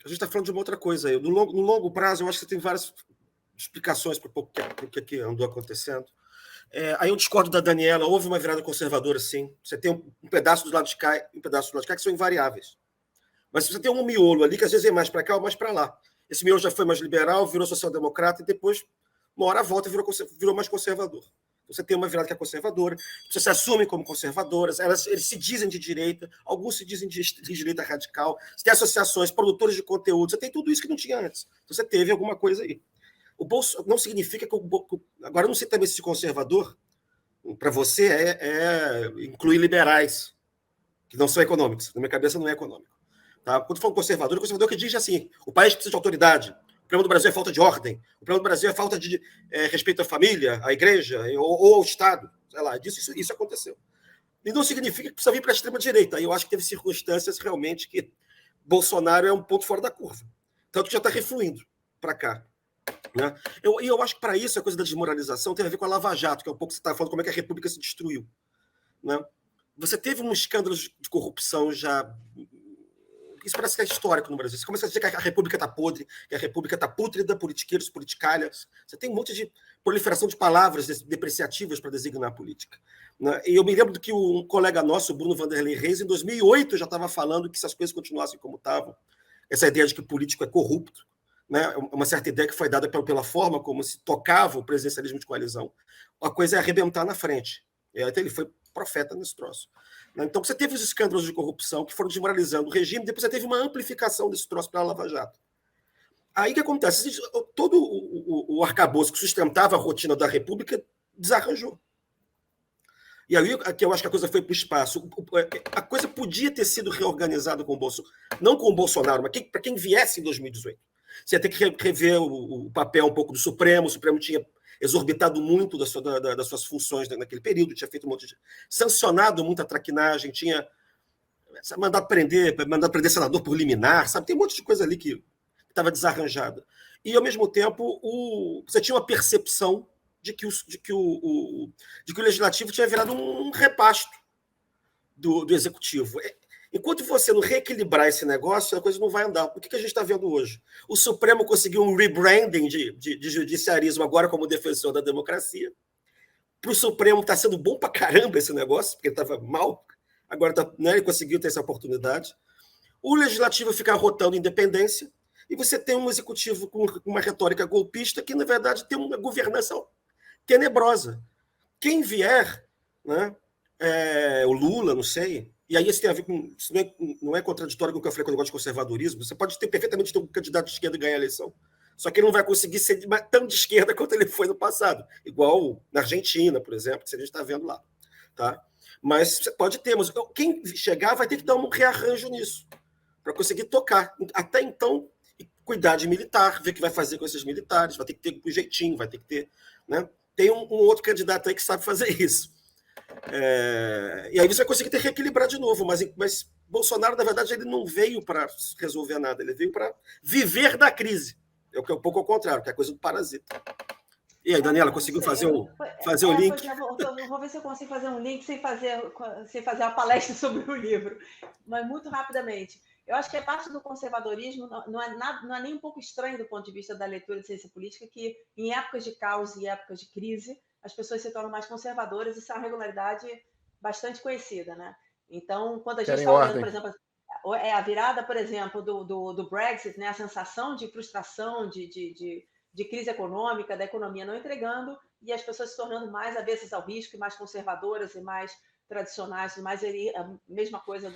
a gente está falando de uma outra coisa aí. No longo prazo, eu acho que você tem várias explicações para o que andou acontecendo. Aí eu discordo da Daniela, houve uma virada conservadora, sim. Você tem um pedaço do lado de cá e um pedaço do lado de cá que são invariáveis. Mas você tem um miolo ali que às vezes é mais para cá ou mais para lá. Esse miolo já foi mais liberal, virou social-democrata e depois, uma hora volta e virou mais conservador. Você tem uma virada que é conservadora, você se assume como conservadoras, eles se dizem de direita, alguns se dizem de direita radical, você tem associações, produtores de conteúdo, você tem tudo isso que não tinha antes. Então você teve alguma coisa aí. O bolso não significa que agora eu não sei também se conservador para você incluir liberais que não são econômicos. Na minha cabeça não é econômico. Tá? Quando falo conservador que diz assim: o país precisa de autoridade, O problema do Brasil é falta de ordem. O problema do Brasil é falta de respeito à família, à igreja ou ao Estado. Sei lá, isso aconteceu. E não significa que precisa vir para a extrema-direita. Eu acho que teve circunstâncias realmente que Bolsonaro é um ponto fora da curva. Tanto que já está refluindo para cá. Né? Eu acho que para isso a coisa da desmoralização tem a ver com a Lava Jato, que é um pouco que você está falando como é que a República se destruiu. Né? Você teve um escândalo de corrupção já... Isso parece que é histórico no Brasil. Você começa a dizer que a República está podre, que a República está pútrida, politiqueiros, politicalhas. Você tem um monte de proliferação de palavras depreciativas para designar a política. Né? E eu me lembro que um colega nosso, o Bruno Vanderlei Reis, em 2008 já estava falando que se as coisas continuassem como estavam, essa ideia de que o político é corrupto, né? Uma certa ideia que foi dada pela forma como se tocava o presidencialismo de coalizão, a coisa é arrebentar na frente. E até ele foi profeta nesse troço. Então, você teve os escândalos de corrupção que foram desmoralizando o regime, depois você teve uma amplificação desse troço para a Lava Jato. Aí o que acontece? Todo o arcabouço que sustentava a rotina da República desarranjou. E aí aqui eu acho que a coisa foi para o espaço. A coisa podia ter sido reorganizada com o Bolsonaro, não com o Bolsonaro, mas para quem viesse em 2018. Você ia ter que rever o papel um pouco do Supremo. O Supremo tinha exorbitado muito das suas funções naquele período, tinha feito um monte de... sancionado muita traquinagem, tinha mandado prender senador por liminar, sabe? Tem um monte de coisa ali que estava desarranjada. E, ao mesmo tempo, você tinha uma percepção de que o legislativo tinha virado um repasto do executivo. Enquanto você não reequilibrar esse negócio, a coisa não vai andar. O que a gente está vendo hoje? O Supremo conseguiu um rebranding de judiciarismo agora como defensor da democracia. Para o Supremo está sendo bom para caramba esse negócio, porque ele estava mal. Agora ele conseguiu ter essa oportunidade. O legislativo fica rotando independência e você tem um executivo com uma retórica golpista que, na verdade, tem uma governança tenebrosa. Quem vier, né, o Lula, não sei... E aí isso tem a ver com... Isso não é contraditório com o que eu falei com o negócio de conservadorismo. Você pode perfeitamente ter um candidato de esquerda e ganhar a eleição. Só que ele não vai conseguir ser tão de esquerda quanto ele foi no passado. Igual na Argentina, por exemplo, que a gente está vendo lá. Tá? Mas você pode ter. Mas quem chegar vai ter que dar um rearranjo nisso para conseguir tocar. Até então, cuidar de militar, ver o que vai fazer com esses militares, vai ter que ter um jeitinho, vai ter que ter... Né? Tem um outro candidato aí que sabe fazer isso. E aí você vai conseguir reequilibrar de novo, mas Bolsonaro, na verdade, ele não veio para resolver nada, ele veio para viver da crise. É um pouco ao contrário, que é a coisa do parasita. E aí, Daniela, conseguiu fazer o link? Vou ver se eu consigo fazer um link sem fazer uma palestra sobre o livro, mas muito rapidamente. Eu acho que é parte do conservadorismo, não é nem um pouco estranho do ponto de vista da leitura de ciência política, que em épocas de caos e épocas de crise, as pessoas se tornam mais conservadoras, isso é uma regularidade bastante conhecida, né? Então, quando a gente está olhando, por exemplo, a virada, por exemplo, do Brexit, né? A sensação de frustração, de crise econômica, da economia não entregando, e as pessoas se tornando mais avessas ao risco, e mais conservadoras e mais tradicionais, mais a mesma coisa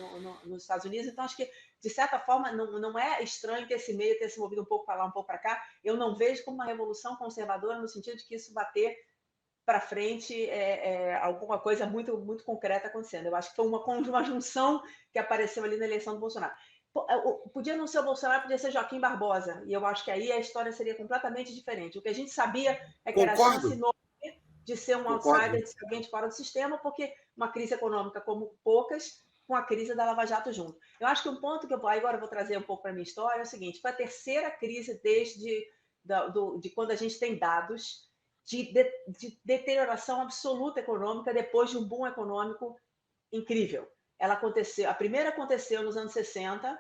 nos Estados Unidos. Então, acho que, de certa forma, não é estranho que esse meio tenha se movido um pouco para lá, um pouco para cá. Eu não vejo como uma revolução conservadora no sentido de que isso vai ter para frente alguma coisa muito, muito concreta acontecendo. Eu acho que foi uma junção que apareceu ali na eleição do Bolsonaro. Podia não ser o Bolsonaro, podia ser Joaquim Barbosa, e eu acho que aí a história seria completamente diferente. O que a gente sabia é que era a chance enorme de ser um outsider, de ser alguém de fora do sistema, porque uma crise econômica como poucas, com a crise da Lava Jato junto. Eu acho que um ponto que agora eu vou trazer um pouco para a minha história é o seguinte: foi a terceira crise desde de quando a gente tem dados de deterioração absoluta econômica depois de um boom econômico incrível. Ela aconteceu, a primeira aconteceu nos anos 60,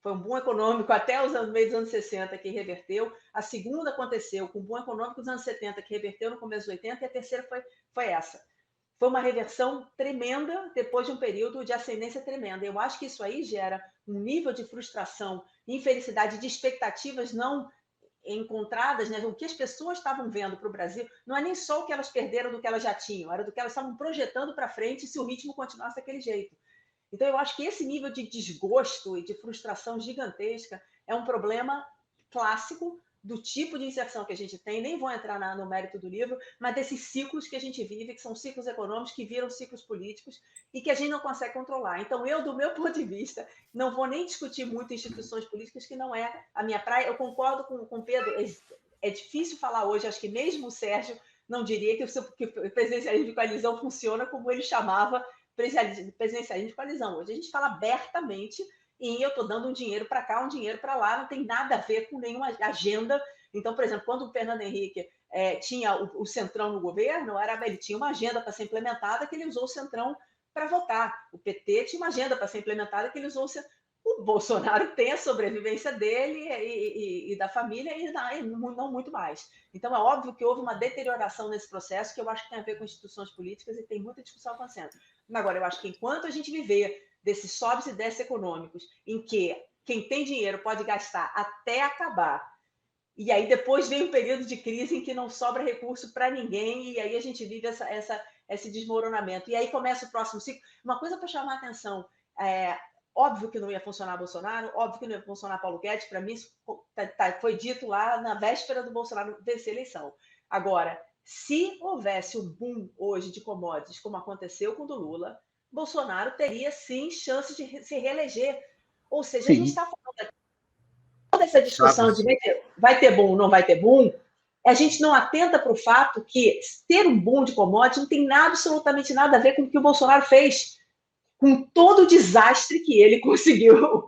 foi um boom econômico até os meio dos anos 60 que reverteu. A segunda aconteceu com um boom econômico dos anos 70 que reverteu no começo dos 80, e a terceira foi essa. Foi uma reversão tremenda depois de um período de ascendência tremenda. Eu acho que isso aí gera um nível de frustração, infelicidade, de expectativas não encontradas, né? O que as pessoas estavam vendo para o Brasil não é nem só o que elas perderam do que elas já tinham, era do que elas estavam projetando para frente se o ritmo continuasse daquele jeito. Então, eu acho que esse nível de desgosto e de frustração gigantesca é um problema clássico do tipo de inserção que a gente tem, nem vou entrar no mérito do livro, mas desses ciclos que a gente vive, que são ciclos econômicos, que viram ciclos políticos e que a gente não consegue controlar. Então, eu, do meu ponto de vista, não vou nem discutir muito instituições políticas, que não é a minha praia. Eu concordo com o Pedro, é difícil falar hoje, acho que mesmo o Sérgio não diria que o presidencialismo de coalizão funciona como ele chamava presidencialismo de coalizão. Hoje a gente fala abertamente e eu estou dando um dinheiro para cá, um dinheiro para lá, não tem nada a ver com nenhuma agenda. Então, por exemplo, quando o Fernando Henrique tinha o Centrão no governo, ele tinha uma agenda para ser implementada que ele usou o Centrão para votar. O PT tinha uma agenda para ser implementada que ele usou o Centrão. O Bolsonaro tem a sobrevivência dele e da família e não muito mais. Então, é óbvio que houve uma deterioração nesse processo que eu acho que tem a ver com instituições políticas e tem muita discussão acontecendo. Agora, eu acho que enquanto a gente viver desses sobes e desces econômicos, em que quem tem dinheiro pode gastar até acabar, e aí depois vem um período de crise em que não sobra recurso para ninguém, e aí a gente vive esse desmoronamento. E aí começa o próximo ciclo. Uma coisa para chamar a atenção, óbvio que não ia funcionar Bolsonaro, óbvio que não ia funcionar Paulo Guedes, para mim isso foi dito lá na véspera do Bolsonaro vencer a eleição. Agora, se houvesse um boom hoje de commodities, como aconteceu com o do Lula, Bolsonaro teria, sim, chance de se reeleger. Ou seja, sim, a gente está falando aqui, toda essa discussão de vai ter boom ou não vai ter boom, a gente não atenta para o fato que ter um boom de commodities não tem absolutamente nada a ver com o que o Bolsonaro fez, com todo o desastre que ele conseguiu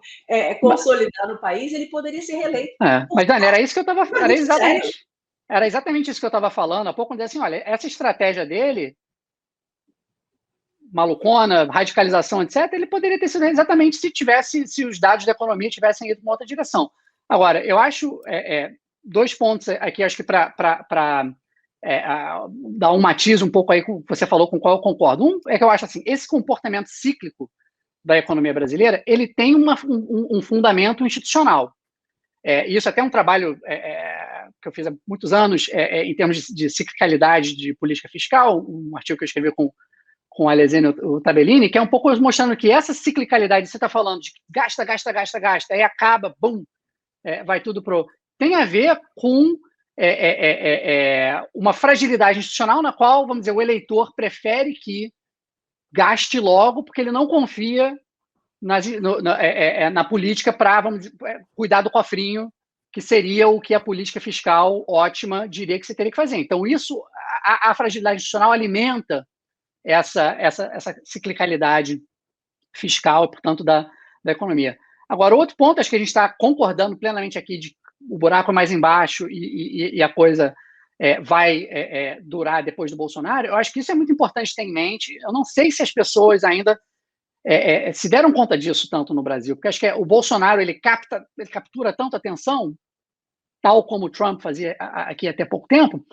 consolidar no país, ele poderia ser reeleito. Mas, Dani, era isso que eu estava falando. Era exatamente isso que eu estava falando há pouco, quando assim, olha, essa estratégia dele, malucona, radicalização, etc., ele poderia ter sido exatamente se os dados da economia tivessem ido em uma outra direção. Agora, eu acho dois pontos aqui, acho que para dar um matiz um pouco aí com o que você falou, com o qual eu concordo. Um é que eu acho assim, esse comportamento cíclico da economia brasileira, ele tem um fundamento institucional. Isso até é um trabalho que eu fiz há muitos anos em termos de ciclicalidade de política fiscal, um artigo que eu escrevi com a Alesene Tabellini, que é um pouco mostrando que essa ciclicalidade, você está falando de gasta, aí acaba, bum, vai tudo tem a ver com uma fragilidade institucional na qual, vamos dizer, o eleitor prefere que gaste logo porque ele não confia na política para, vamos dizer, cuidar do cofrinho, que seria o que a política fiscal ótima diria que você teria que fazer. Então, isso, a fragilidade institucional alimenta essa ciclicalidade fiscal e, portanto, da economia. Agora, outro ponto, acho que a gente está concordando plenamente aqui de o buraco é mais embaixo e a coisa vai durar depois do Bolsonaro. Eu acho que isso é muito importante ter em mente. Eu não sei se as pessoas ainda se deram conta disso tanto no Brasil, porque acho que o Bolsonaro ele captura tanto atenção, tal como o Trump fazia aqui até pouco tempo,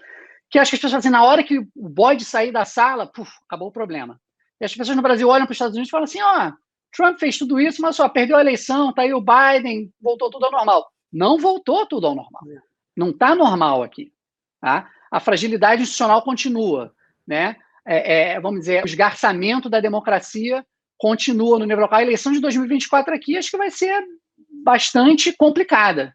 que acho que as pessoas assim, na hora que o bode sair da sala, acabou o problema. E as pessoas no Brasil olham para os Estados Unidos e falam assim, Trump fez tudo isso, mas só perdeu a eleição, tá aí o Biden, voltou tudo ao normal. Não voltou tudo ao normal. Não está normal aqui. Tá? A fragilidade institucional continua. Né? Vamos dizer, o esgarçamento da democracia continua no nível local. A eleição de 2024 aqui acho que vai ser bastante complicada.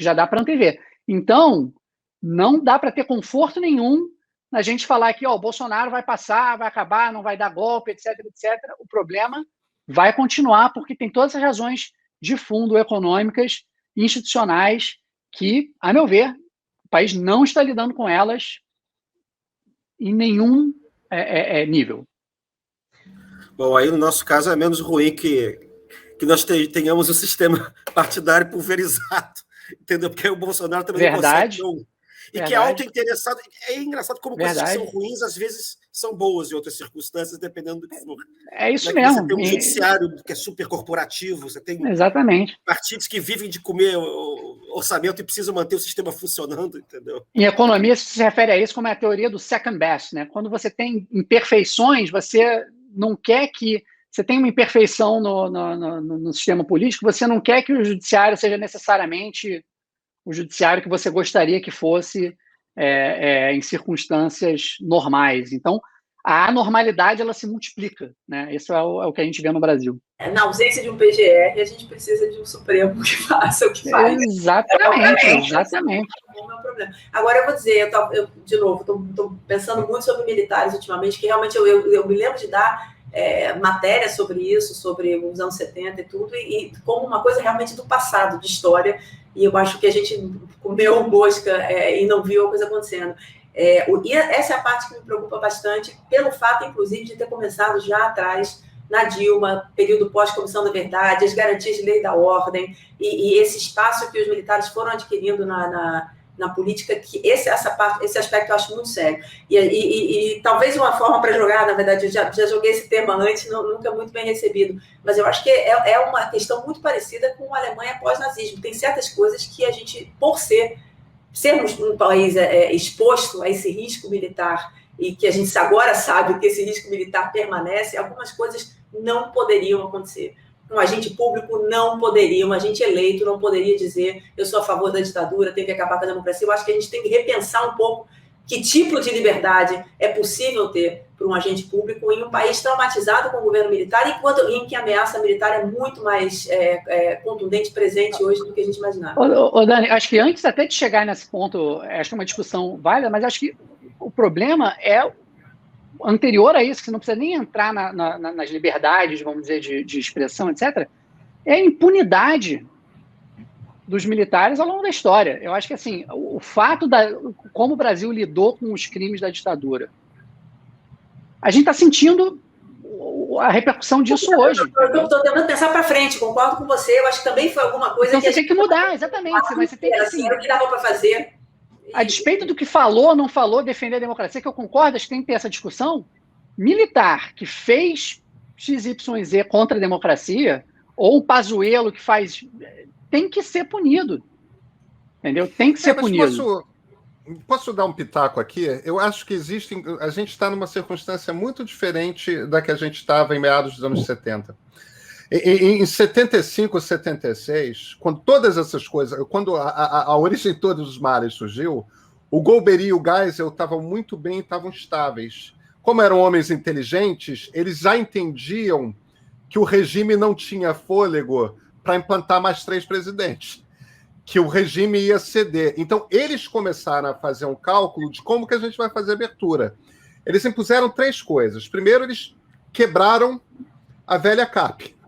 Já dá para antever. Então, não dá para ter conforto nenhum na gente falar que o Bolsonaro vai passar, vai acabar, não vai dar golpe, etc, etc. O problema vai continuar porque tem todas as razões de fundo econômicas, institucionais, que, a meu ver, o país não está lidando com elas em nenhum nível. Bom, aí no nosso caso é menos ruim que nós tenhamos um sistema partidário pulverizado, entendeu? Porque o Bolsonaro também não consegue... E que é auto-interessado. É engraçado como coisas que são ruins, às vezes, são boas em outras circunstâncias, dependendo do que for. É isso mesmo. Você tem um judiciário que é super corporativo, você tem partidos que vivem de comer o orçamento e precisam manter o sistema funcionando, entendeu? Em economia, se refere a isso como a teoria do second best, né? Quando você tem imperfeições, você não quer que... Você tem uma imperfeição no sistema político, você não quer que o judiciário seja necessariamente o judiciário que você gostaria que fosse em circunstâncias normais. Então, a anormalidade ela se multiplica, né? Isso é o que a gente vê no Brasil. Na ausência de um PGR, a gente precisa de um Supremo que faça o que faz. Exatamente, exatamente. Não é um problema. Agora, eu vou dizer, de novo, estou pensando muito sobre militares ultimamente, que realmente eu me lembro de dar matéria sobre isso, sobre os anos 70 e tudo, e como uma coisa realmente do passado, de história, e eu acho que a gente comeu mosca e não viu a coisa acontecendo. E essa é a parte que me preocupa bastante, pelo fato, inclusive, de ter começado já atrás, na Dilma, período pós-Comissão da Verdade, as garantias de lei da ordem, e esse espaço que os militares foram adquirindo na política, que esse aspecto eu acho muito sério. E talvez uma forma para jogar, na verdade, eu já joguei esse tema antes, nunca muito bem recebido, mas eu acho que é uma questão muito parecida com a Alemanha pós-nazismo. Tem certas coisas que a gente, por sermos um país exposto a esse risco militar, e que a gente agora sabe que esse risco militar permanece, algumas coisas não poderiam acontecer. Um agente público não poderia, um agente eleito não poderia dizer eu sou a favor da ditadura, tem que acabar com a democracia. Eu acho que a gente tem que repensar um pouco que tipo de liberdade é possível ter para um agente público em um país traumatizado com o governo militar, em que a ameaça militar é muito mais contundente, presente hoje do que a gente imaginava. Dani, acho que antes até de chegar nesse ponto, acho que é uma discussão válida, mas acho que o problema é anterior a isso, que você não precisa nem entrar nas liberdades, vamos dizer, de expressão, etc., é a impunidade dos militares ao longo da história. Eu acho que, assim, o fato como o Brasil lidou com os crimes da ditadura, a gente está sentindo a repercussão disso hoje. Eu estou tentando pensar para frente, concordo com você, eu acho que também foi alguma coisa então, que você tem que mudar, exatamente, mas você tem que, assim, o que dava para fazer. A despeito do que falou ou não falou, defender a democracia, que eu concordo, acho que tem que ter essa discussão, militar que fez XYZ contra a democracia, ou o Pazuello que faz, tem que ser punido. Entendeu? Tem que ser punido. Posso dar um pitaco aqui? Eu acho que a gente está numa circunstância muito diferente da que a gente estava em meados dos anos 70. Em 75, 76, quando todas essas coisas, quando a origem todos os males surgiu, o Golbery e o Geisel estavam muito bem, estavam estáveis. Como eram homens inteligentes, eles já entendiam que o regime não tinha fôlego para implantar mais 3 presidentes, que o regime ia ceder. Então, eles começaram a fazer um cálculo de como que a gente vai fazer a abertura. Eles impuseram 3 coisas. Primeiro, eles quebraram a velha CAP.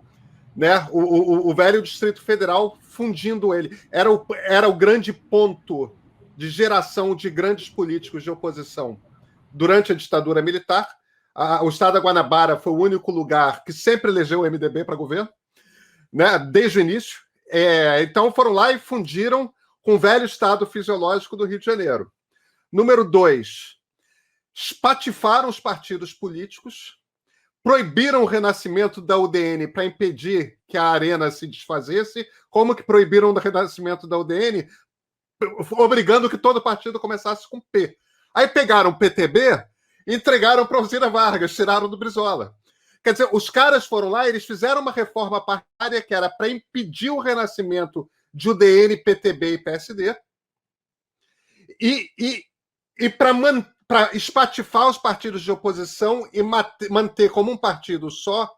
Né? O velho Distrito Federal fundindo ele. Era o grande ponto de geração de grandes políticos de oposição durante a ditadura militar. O estado da Guanabara foi o único lugar que sempre elegeu o MDB para governo, né? Desde o início. Então foram lá e fundiram com o velho estado fisiológico do Rio de Janeiro. Número 2, espatifaram os partidos políticos, proibiram o renascimento da UDN para impedir que a Arena se desfazesse. Como que proibiram o renascimento da UDN? Obrigando que todo partido começasse com P. Aí pegaram o PTB e entregaram para Alzira Vargas, tiraram do Brizola. Quer dizer, os caras foram lá e eles fizeram uma reforma partidária que era para impedir o renascimento de UDN, PTB e PSD e para espatifar os partidos de oposição e manter como um partido só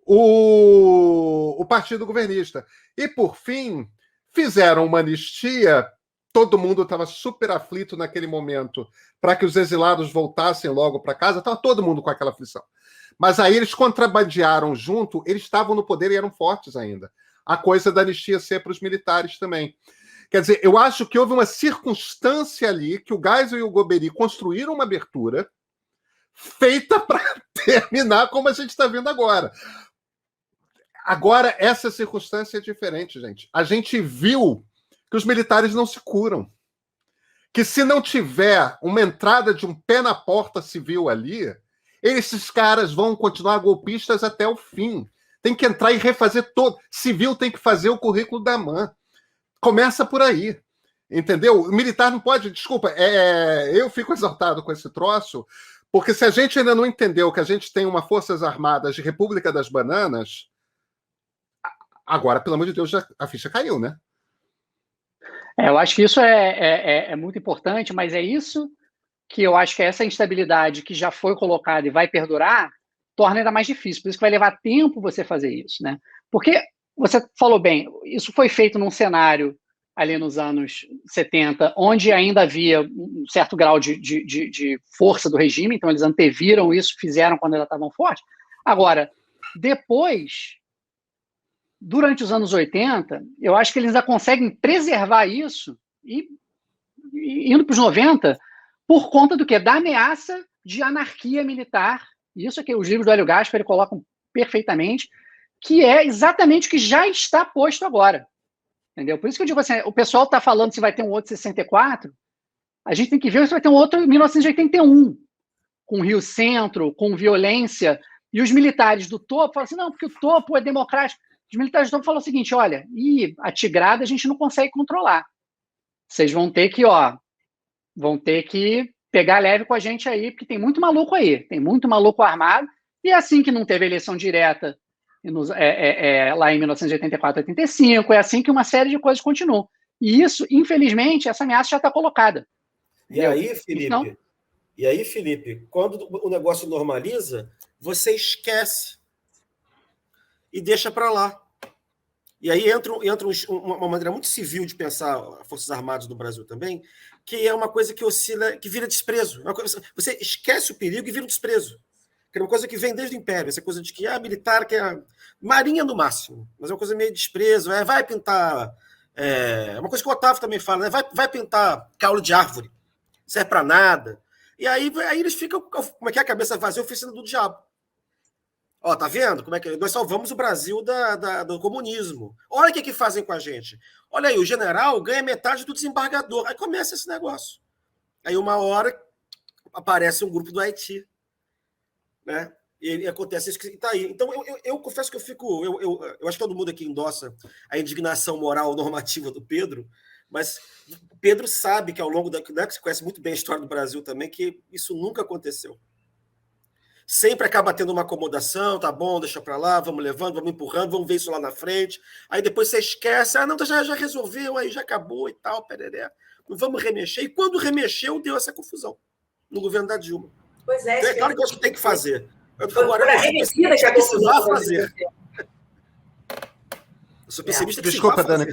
o partido governista. E, por fim, fizeram uma anistia, todo mundo estava super aflito naquele momento, para que os exilados voltassem logo para casa, estava todo mundo com aquela aflição. Mas aí eles contrabandearam junto, eles estavam no poder e eram fortes ainda. A coisa da anistia ser para os militares também. Quer dizer, eu acho que houve uma circunstância ali que o Geisel e o Golbery construíram uma abertura feita para terminar como a gente está vendo agora. Agora, essa circunstância é diferente, gente. A gente viu que os militares não se curam. Que se não tiver uma entrada de um pé na porta civil ali, esses caras vão continuar golpistas até o fim. Tem que entrar e refazer todo. Civil tem que fazer o currículo da AMAN. Começa por aí, entendeu? O militar não pode... Desculpa, eu fico exaltado com esse troço, porque se a gente ainda não entendeu que a gente tem uma Forças Armadas de República das Bananas, agora, pelo amor de Deus, a ficha caiu, né? Eu acho que isso é muito importante, mas é isso que eu acho que essa instabilidade que já foi colocada e vai perdurar, torna ainda mais difícil. Por isso que vai levar tempo você fazer isso, né? Porque você falou bem, isso foi feito num cenário ali nos anos 70, onde ainda havia um certo grau de força do regime, então eles anteviram isso, fizeram quando elas estavam fortes. Agora, depois, durante os anos 80, eu acho que eles ainda conseguem preservar isso e indo para os 90, por conta do quê? Da ameaça de anarquia militar. Isso é que os livros do Hélio Gaspari colocam perfeitamente, que é exatamente o que já está posto agora. Entendeu? Por isso que eu digo assim, o pessoal está falando se vai ter um outro 64, a gente tem que ver se vai ter um outro 1981, com Rio Centro, com violência, e os militares do topo falam assim, não, porque o topo é democrático. Os militares do topo falam o seguinte, olha, a Tigrada a gente não consegue controlar. Vocês vão ter que pegar leve com a gente aí, porque tem muito maluco aí, tem muito maluco armado, e assim que não teve eleição direta lá em 1984, 85, é assim que uma série de coisas continuam. E isso, infelizmente, essa ameaça já está colocada. E aí, Felipe, quando o negócio normaliza, você esquece e deixa para lá. E aí entra uma maneira muito civil de pensar as Forças Armadas no Brasil também, que é uma coisa que oscila, que vira desprezo. Você esquece o perigo e vira um desprezo. Que é uma coisa que vem desde o Império, essa coisa de que militar, que é marinha no máximo, mas é uma coisa meio desprezo, vai pintar... uma coisa que o Otávio também fala, né? Vai pintar caule de árvore, serve para nada. E aí eles ficam, como é que é a cabeça vazia, oficina do diabo. Ó, tá vendo? Como é que nós salvamos o Brasil do comunismo. Olha o que fazem com a gente. Olha aí, o general ganha metade do desembargador. Aí começa esse negócio. Aí uma hora aparece um grupo do Haiti, né? E acontece isso que está aí. Então, eu confesso que eu fico... Eu acho que todo mundo aqui endossa a indignação moral normativa do Pedro, mas o Pedro sabe que ao longo da... Né, que você conhece muito bem a história do Brasil também, que isso nunca aconteceu. Sempre acaba tendo uma acomodação, tá bom, deixa para lá, vamos levando, vamos empurrando, vamos ver isso lá na frente. Aí depois você esquece, não, já resolveu, aí já acabou e tal, pereré. Não vamos remexer. E quando remexeu, deu essa confusão no governo da Dilma. Pois é. É claro que eu acho que tem que fazer. Agora, eu que a confusão fazer. Eu sou pessimista que desculpa, Dani.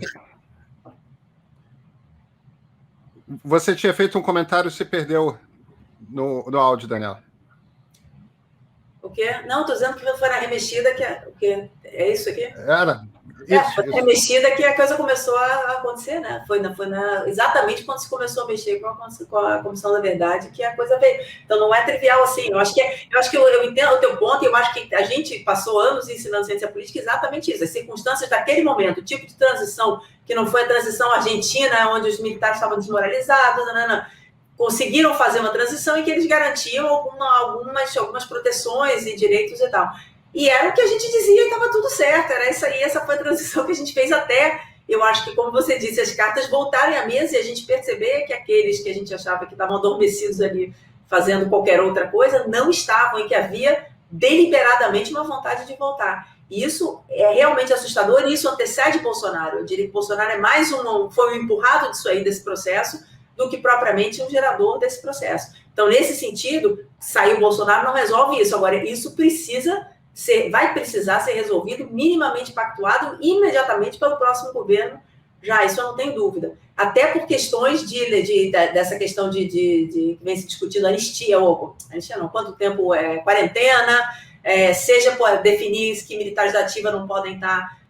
Você tinha feito um comentário e se perdeu no áudio, Daniela. O quê? Não, estou dizendo que foi na remexida que o quê? É isso aqui? Foi na remexida que a coisa começou a acontecer, né? Foi exatamente quando se começou a mexer com a Comissão da Verdade que a coisa veio. Então não é trivial assim. Eu acho que eu entendo o teu ponto e eu acho que a gente passou anos ensinando ciência política exatamente isso. As circunstâncias daquele momento, o tipo de transição que não foi a transição argentina, onde os militares estavam desmoralizados, conseguiram fazer uma transição em que eles garantiam algumas proteções e direitos e tal. E era o que a gente dizia e estava tudo certo, era isso aí, essa foi a transição que a gente fez até, eu acho que, como você disse, as cartas voltarem à mesa e a gente perceber que aqueles que a gente achava que estavam adormecidos ali fazendo qualquer outra coisa, não estavam e que havia deliberadamente uma vontade de voltar. E isso é realmente assustador e isso antecede Bolsonaro. Eu diria que Bolsonaro é mais foi um empurrado disso aí, desse processo, do que propriamente um gerador desse processo. Então, nesse sentido, sair o Bolsonaro não resolve isso. Agora, isso vai precisar ser resolvido, minimamente pactuado, imediatamente pelo próximo governo, já, isso eu não tenho dúvida. Até por questões dessa questão que vem se discutindo anistia não, quanto tempo é quarentena, seja por definir que militares da ativa não podem estar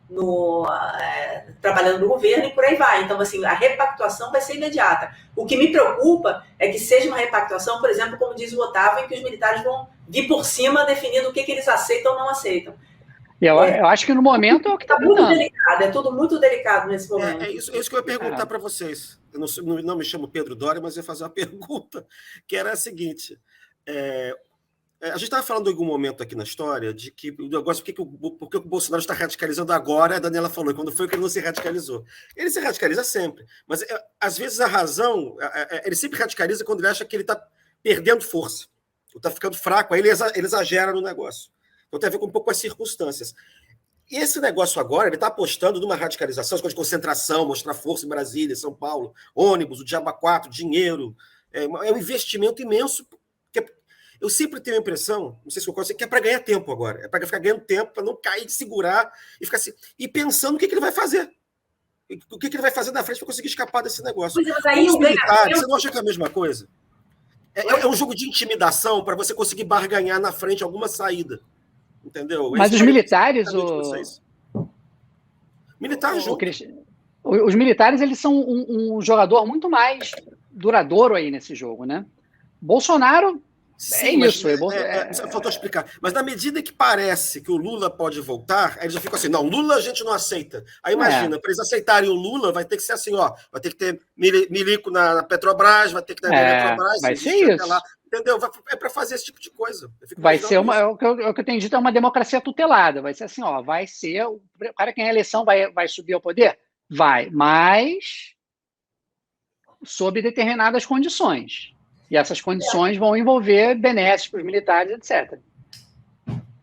trabalhando no governo e por aí vai. Então, assim, a repactuação vai ser imediata. O que me preocupa é que seja uma repactuação, por exemplo, como diz o Otávio, em que os militares vão vir por cima definindo o que eles aceitam ou não aceitam. Eu acho que no momento é o que está muito delicado, é tudo muito delicado nesse momento. É isso que eu ia perguntar para vocês. Eu não me chamo Pedro Doria, mas eu ia fazer uma pergunta, que era a seguinte. A gente estava falando em algum momento aqui na história de que o negócio, por que o Bolsonaro está radicalizando agora, a Daniela falou, quando foi que ele não se radicalizou? Ele se radicaliza sempre, mas às vezes a razão, ele sempre radicaliza quando ele acha que ele está perdendo força, ou está ficando fraco, aí ele exagera no negócio. Então tem a ver com um pouco as circunstâncias. E esse negócio agora, ele está apostando numa radicalização, as coisas de concentração, mostrar força em Brasília, São Paulo, ônibus, o Diabo 4, dinheiro, É um investimento imenso. Eu sempre tenho a impressão, não sei se eu consigo, que é para ganhar tempo agora. É para ficar ganhando tempo, para não cair, de segurar e ficar assim, e pensando o que ele vai fazer. O que ele vai fazer na frente para conseguir escapar desse negócio. Mas aí os militares, você não acha que é a mesma coisa? É um jogo de intimidação para você conseguir barganhar na frente alguma saída. Entendeu? Mas os militares... Militares os militares, eles são um jogador muito mais duradouro aí nesse jogo, né? Bolsonaro... Sim, isso. Faltou explicar. Mas na medida que parece que o Lula pode voltar, aí eles já ficam assim, não, Lula a gente não aceita. Aí imagina, para eles aceitarem o Lula, vai ter que ser assim, ó, vai ter que ter milico na Petrobras, vai ter que ter na Petrobras, vai ser isso. Lá, entendeu? É para fazer esse tipo de coisa. Vai ser o que eu tenho dito, é uma democracia tutelada. Vai ser assim, ó, vai ser, o cara que ganha a eleição vai subir ao poder? Vai, mas sob determinadas condições. E essas condições vão envolver benesses para os militares, etc.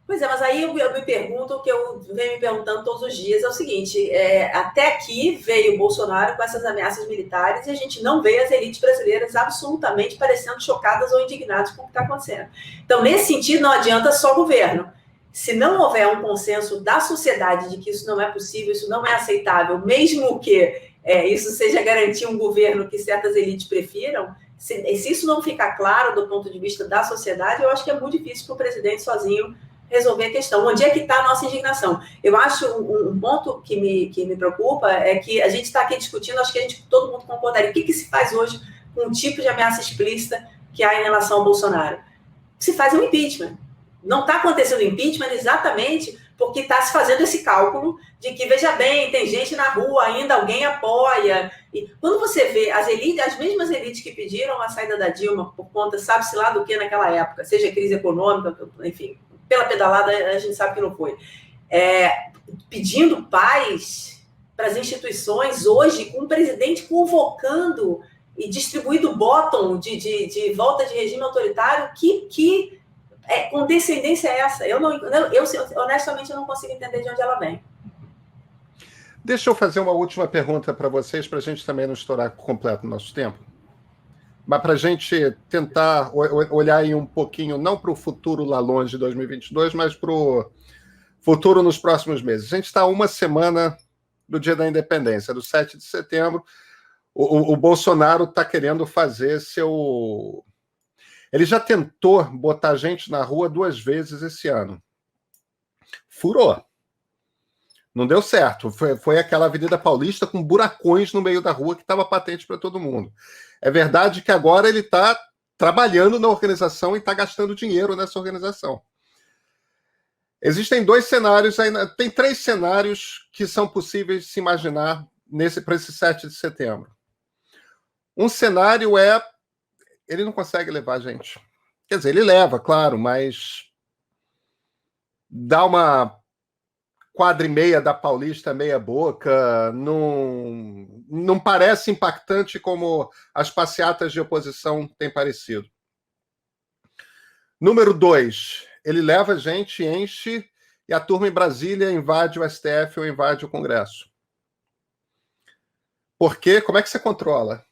Pois é, mas aí eu me pergunto, o que eu venho me perguntando todos os dias é o seguinte, até aqui veio o Bolsonaro com essas ameaças militares e a gente não vê as elites brasileiras absolutamente parecendo chocadas ou indignadas com o que está acontecendo. Então, nesse sentido, não adianta só o governo. Se não houver um consenso da sociedade de que isso não é possível, isso não é aceitável, mesmo que isso seja garantir um governo que certas elites prefiram, se isso não ficar claro do ponto de vista da sociedade, eu acho que é muito difícil para o presidente sozinho resolver a questão. Onde é que está a nossa indignação? Eu acho um ponto que me preocupa é que a gente está aqui discutindo, acho que todo mundo concordaria. O que se faz hoje com o tipo de ameaça explícita que há em relação ao Bolsonaro? Se faz um impeachment. Não está acontecendo o impeachment exatamente porque está se fazendo esse cálculo de que, veja bem, tem gente na rua ainda, alguém apoia. E quando você vê as mesmas elites que pediram a saída da Dilma por conta, sabe-se lá do que naquela época, seja crise econômica, enfim, pela pedalada a gente sabe que não foi, pedindo paz para as instituições hoje, com o presidente convocando e distribuindo bottom de volta de regime autoritário, que condescendência é essa? Eu honestamente eu não consigo entender de onde ela vem. Deixa eu fazer uma última pergunta para vocês, para a gente também não estourar completo o nosso tempo. Mas para a gente tentar olhar aí um pouquinho, não para o futuro lá longe de 2022, mas para o futuro nos próximos meses. A gente está a uma semana do Dia da Independência, do 7 de setembro. O Bolsonaro está querendo fazer seu... Ele já tentou botar gente na rua 2 vezes esse ano. Furou. Não deu certo. Foi aquela Avenida Paulista com buracões no meio da rua que estava patente para todo mundo. É verdade que agora ele está trabalhando na organização e está gastando dinheiro nessa organização. Existem 2 cenários, tem 3 cenários que são possíveis de se imaginar para esse 7 de setembro. Um cenário ele não consegue levar a gente. Quer dizer, ele leva, claro, mas dá uma 4,5 da Paulista meia boca, não parece impactante como as passeatas de oposição têm parecido. Número 2, ele leva a gente, enche, e a turma em Brasília invade o STF ou invade o Congresso. Por quê? Como é que você controla?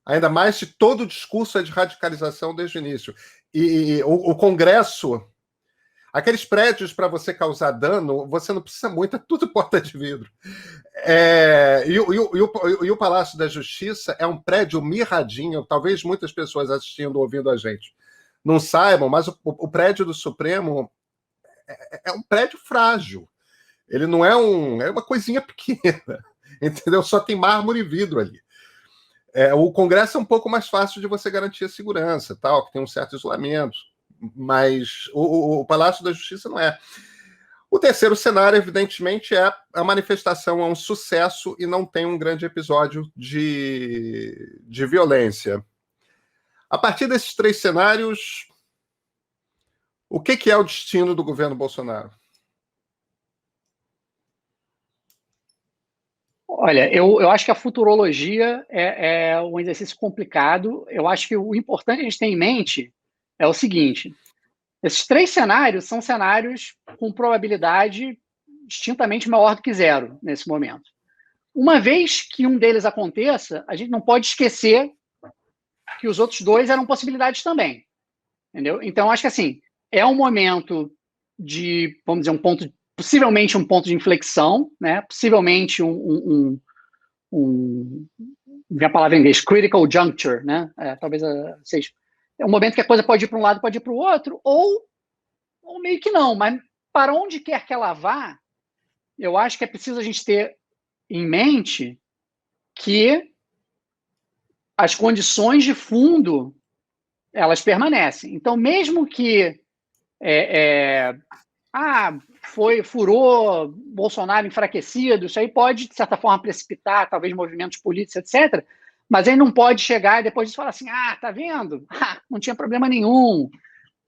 Ainda mais se todo o discurso é de radicalização desde o início. E o Congresso, aqueles prédios para você causar dano, você não precisa muito, é tudo porta de vidro. E o Palácio da Justiça é um prédio mirradinho, talvez muitas pessoas assistindo, ouvindo a gente não saibam, mas o prédio do Supremo é um prédio frágil. Ele não é uma coisinha pequena, entendeu? Só tem mármore e vidro ali. O Congresso é um pouco mais fácil de você garantir a segurança, tal, que tem um certo isolamento, mas o Palácio da Justiça não é. O terceiro cenário, evidentemente, é a manifestação é um sucesso e não tem um grande episódio de violência. A partir desses 3 cenários, o que é o destino do governo Bolsonaro? Olha, eu acho que a futurologia é um exercício complicado. Eu acho que o importante a gente ter em mente é o seguinte: esses 3 cenários são cenários com probabilidade distintamente maior do que 0 nesse momento. Uma vez que um deles aconteça, a gente não pode esquecer que os outros dois eram possibilidades também. Entendeu? Então, acho que assim, é um momento de, vamos dizer, possivelmente um ponto de inflexão, né? Possivelmente a palavra em inglês, critical juncture, né? Talvez seja. É um momento que a coisa pode ir para um lado, pode ir para o outro, ou meio que não, mas para onde quer que ela vá, eu acho que é preciso a gente ter em mente que as condições de fundo, elas permanecem. Então, mesmo que furou, Bolsonaro enfraquecido, isso aí pode, de certa forma, precipitar, talvez, movimentos políticos, etc., mas ele não pode chegar e depois disso falar assim, tá vendo? Não tinha problema nenhum,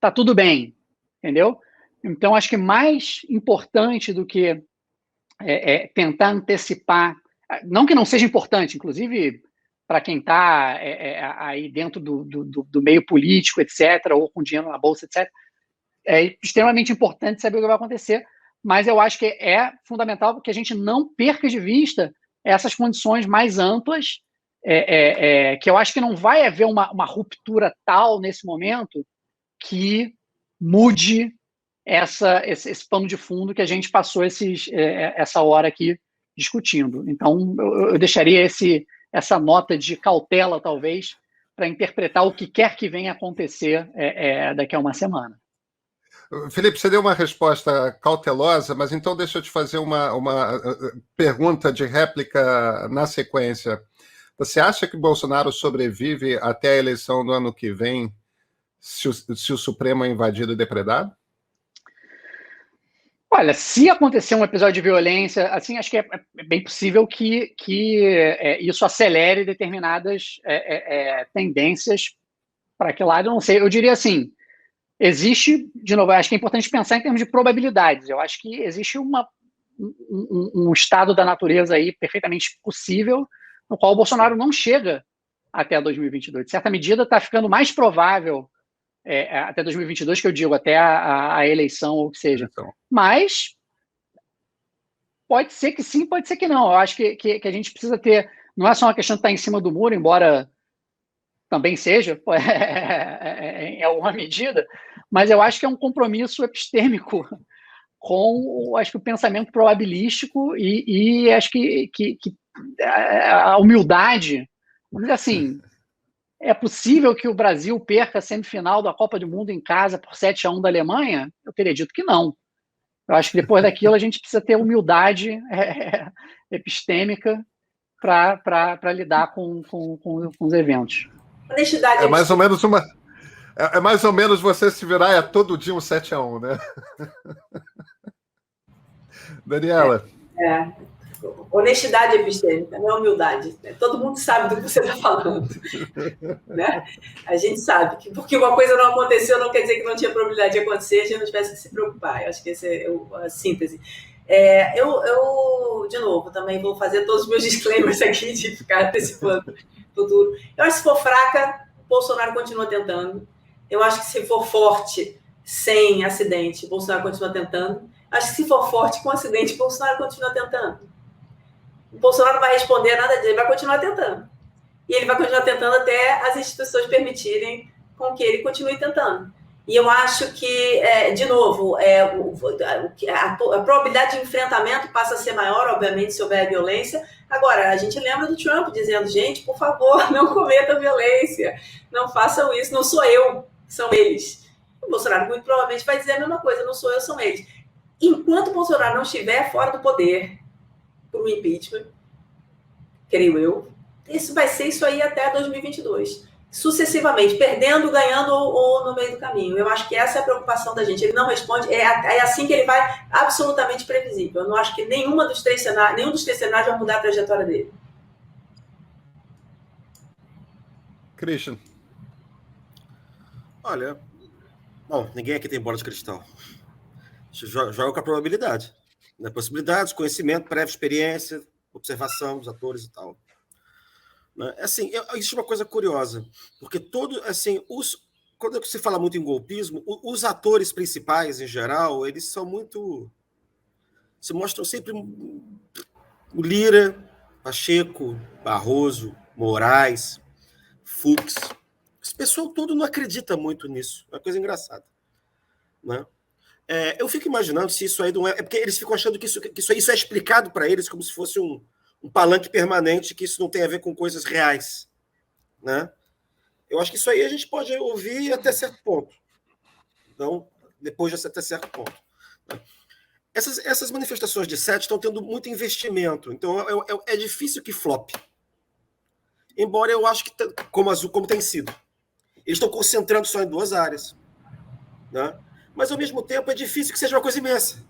tá tudo bem, entendeu? Então, acho que mais importante do que tentar antecipar, não que não seja importante, inclusive para quem está aí dentro do meio político, etc., ou com dinheiro na bolsa, etc., é extremamente importante saber o que vai acontecer, mas eu acho que é fundamental que a gente não perca de vista essas condições mais amplas, que eu acho que não vai haver uma ruptura tal nesse momento que mude esse pano de fundo que a gente passou essa hora aqui discutindo. Então, eu deixaria essa nota de cautela, talvez, para interpretar o que quer que venha acontecer daqui a uma semana. Felipe, você deu uma resposta cautelosa, mas então deixa eu te fazer uma pergunta de réplica na sequência. Você acha que Bolsonaro sobrevive até a eleição do ano que vem se o Supremo é invadido e depredado? Olha, se acontecer um episódio de violência, assim, acho que é bem possível que isso acelere determinadas tendências para aquele lado. Eu não sei, eu diria assim, existe, de novo, acho que é importante pensar em termos de probabilidades. Eu acho que existe um estado da natureza aí perfeitamente possível, no qual o Bolsonaro não chega até 2022. De certa medida, está ficando mais provável até 2022, que eu digo, até a eleição, ou o que seja. Então. Mas pode ser que sim, pode ser que não. Eu acho que a gente precisa ter... Não é só uma questão de estar em cima do muro, embora também seja, em alguma medida, mas eu acho que é um compromisso epistêmico com, acho que, o pensamento probabilístico e acho que a humildade, vamos dizer assim, é possível que o Brasil perca a semifinal da Copa do Mundo em casa por 7-1 da Alemanha? Eu teria dito que não. Eu acho que depois daquilo a gente precisa ter humildade epistêmica para lidar com os eventos. Honestidade. É mais ou menos você se virar todo dia um 7-1, né? Daniela. Honestidade epistêmica, não é humildade. Né? Todo mundo sabe do que você está falando. Né? A gente sabe que porque uma coisa não aconteceu não quer dizer que não tinha probabilidade de acontecer, a gente não tivesse que se preocupar. Eu acho que essa é a síntese. Eu, de novo, também vou fazer todos os meus disclaimers aqui de ficar antecipando o futuro. Eu acho que se for fraca, o Bolsonaro continua tentando. Eu acho que se for forte, sem acidente, o Bolsonaro continua tentando. Acho que se for forte com acidente, o Bolsonaro continua tentando. O Bolsonaro não vai responder a nada disso, ele vai continuar tentando. E ele vai continuar tentando até as instituições permitirem com que ele continue tentando. E eu acho que, de novo, a probabilidade de enfrentamento passa a ser maior, obviamente, se houver violência. Agora, a gente lembra do Trump dizendo, gente, por favor, não cometam violência, não façam isso, não sou eu, são eles. O Bolsonaro muito provavelmente vai dizer a mesma coisa, não sou eu, são eles. Enquanto o Bolsonaro não estiver fora do poder, por um impeachment, creio eu, isso vai ser isso aí até 2022. Sucessivamente, perdendo, ganhando ou no meio do caminho. Eu acho que essa é a preocupação da gente. Ele não responde, é assim que ele vai, absolutamente previsível. Eu não acho que nenhum dos três cenários vai mudar a trajetória dele. Christian. Olha, bom, ninguém aqui tem bola de cristal. Joga com a probabilidade. Né? Possibilidades, conhecimento, prévia experiência, observação dos atores e tal. Né? Assim, existe uma coisa curiosa, porque quando se fala muito em golpismo, os atores principais, em geral, eles são muito... Se mostram sempre o Lira, Pacheco, Barroso, Moraes, Fux, Esse pessoal todo não acredita muito nisso. É uma coisa engraçada. Né? Eu fico imaginando se isso aí não é... É porque eles ficam achando que isso é explicado para eles como se fosse um palanque permanente, que isso não tem a ver com coisas reais. Né? Eu acho que isso aí a gente pode ouvir até certo ponto. Então, depois de até certo ponto. Né? Essas manifestações de 7 estão tendo muito investimento. Então, é difícil que flop. Embora eu acho que, como tem sido. Eles estão concentrando só em 2 áreas. Né? Mas, ao mesmo tempo, é difícil que seja uma coisa imensa.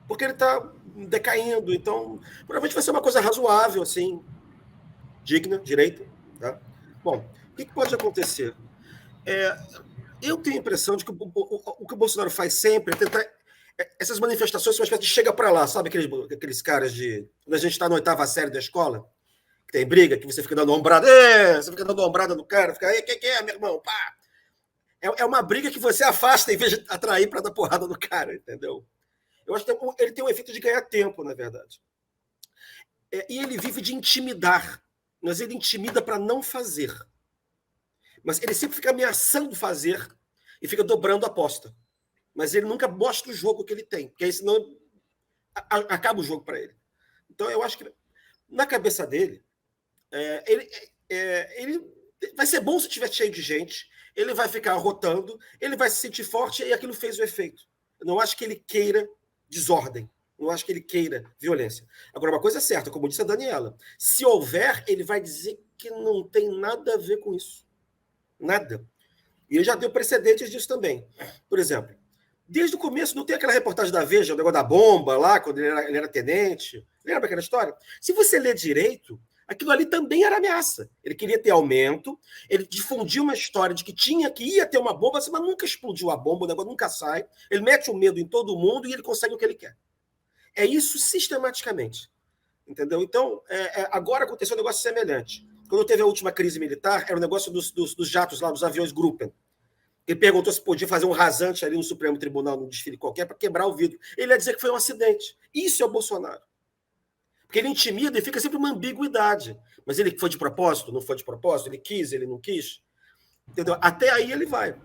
Porque ele está decaindo. Então, provavelmente vai ser uma coisa razoável, assim, digna, direita. Tá? Bom, o que pode acontecer? Eu tenho a impressão de que o que o Bolsonaro faz sempre é tentar... Essas manifestações são uma espécie de chega para lá, sabe aqueles caras de... Quando a gente está na 8ª série da escola, que tem briga, que você fica dando ombrada, você fica dando ombrada no cara, fica, quem é, meu irmão? Pá! É uma briga que você afasta em vez de atrair para dar porrada no cara, entendeu? Eu acho que ele tem um efeito de ganhar tempo, na verdade. E ele vive de intimidar, mas ele intimida para não fazer. Mas ele sempre fica ameaçando fazer e fica dobrando a aposta. Mas ele nunca mostra o jogo que ele tem, porque aí senão acaba o jogo para ele. Então eu acho que na cabeça dele, ele vai ser bom se estiver cheio de gente, ele vai ficar rotando, ele vai se sentir forte e aquilo fez o efeito. Eu não acho que ele queira desordem, não acho que ele queira violência. Agora, uma coisa é certa, como disse a Daniela, se houver, ele vai dizer que não tem nada a ver com isso. Nada. E ele já deu precedentes disso também. Por exemplo, desde o começo, não tem aquela reportagem da Veja, o negócio da bomba lá, quando ele era tenente? Lembra aquela história? Se você ler direito, aquilo ali também era ameaça. Ele queria ter aumento, ele difundiu uma história de que ia ter uma bomba, mas nunca explodiu a bomba, o negócio nunca sai. Ele mete o medo em todo mundo e ele consegue o que ele quer. É isso sistematicamente. Entendeu? Então, agora aconteceu um negócio semelhante. Quando teve a última crise militar, era o negócio dos jatos lá, dos aviões Gruppen. Ele perguntou se podia fazer um rasante ali no Supremo Tribunal, num desfile qualquer, para quebrar o vidro. Ele ia dizer que foi um acidente. Isso é o Bolsonaro. Porque ele intimida e fica sempre uma ambiguidade. Mas ele foi de propósito? Não foi de propósito? Ele quis? Ele não quis? Entendeu? Até aí ele vai.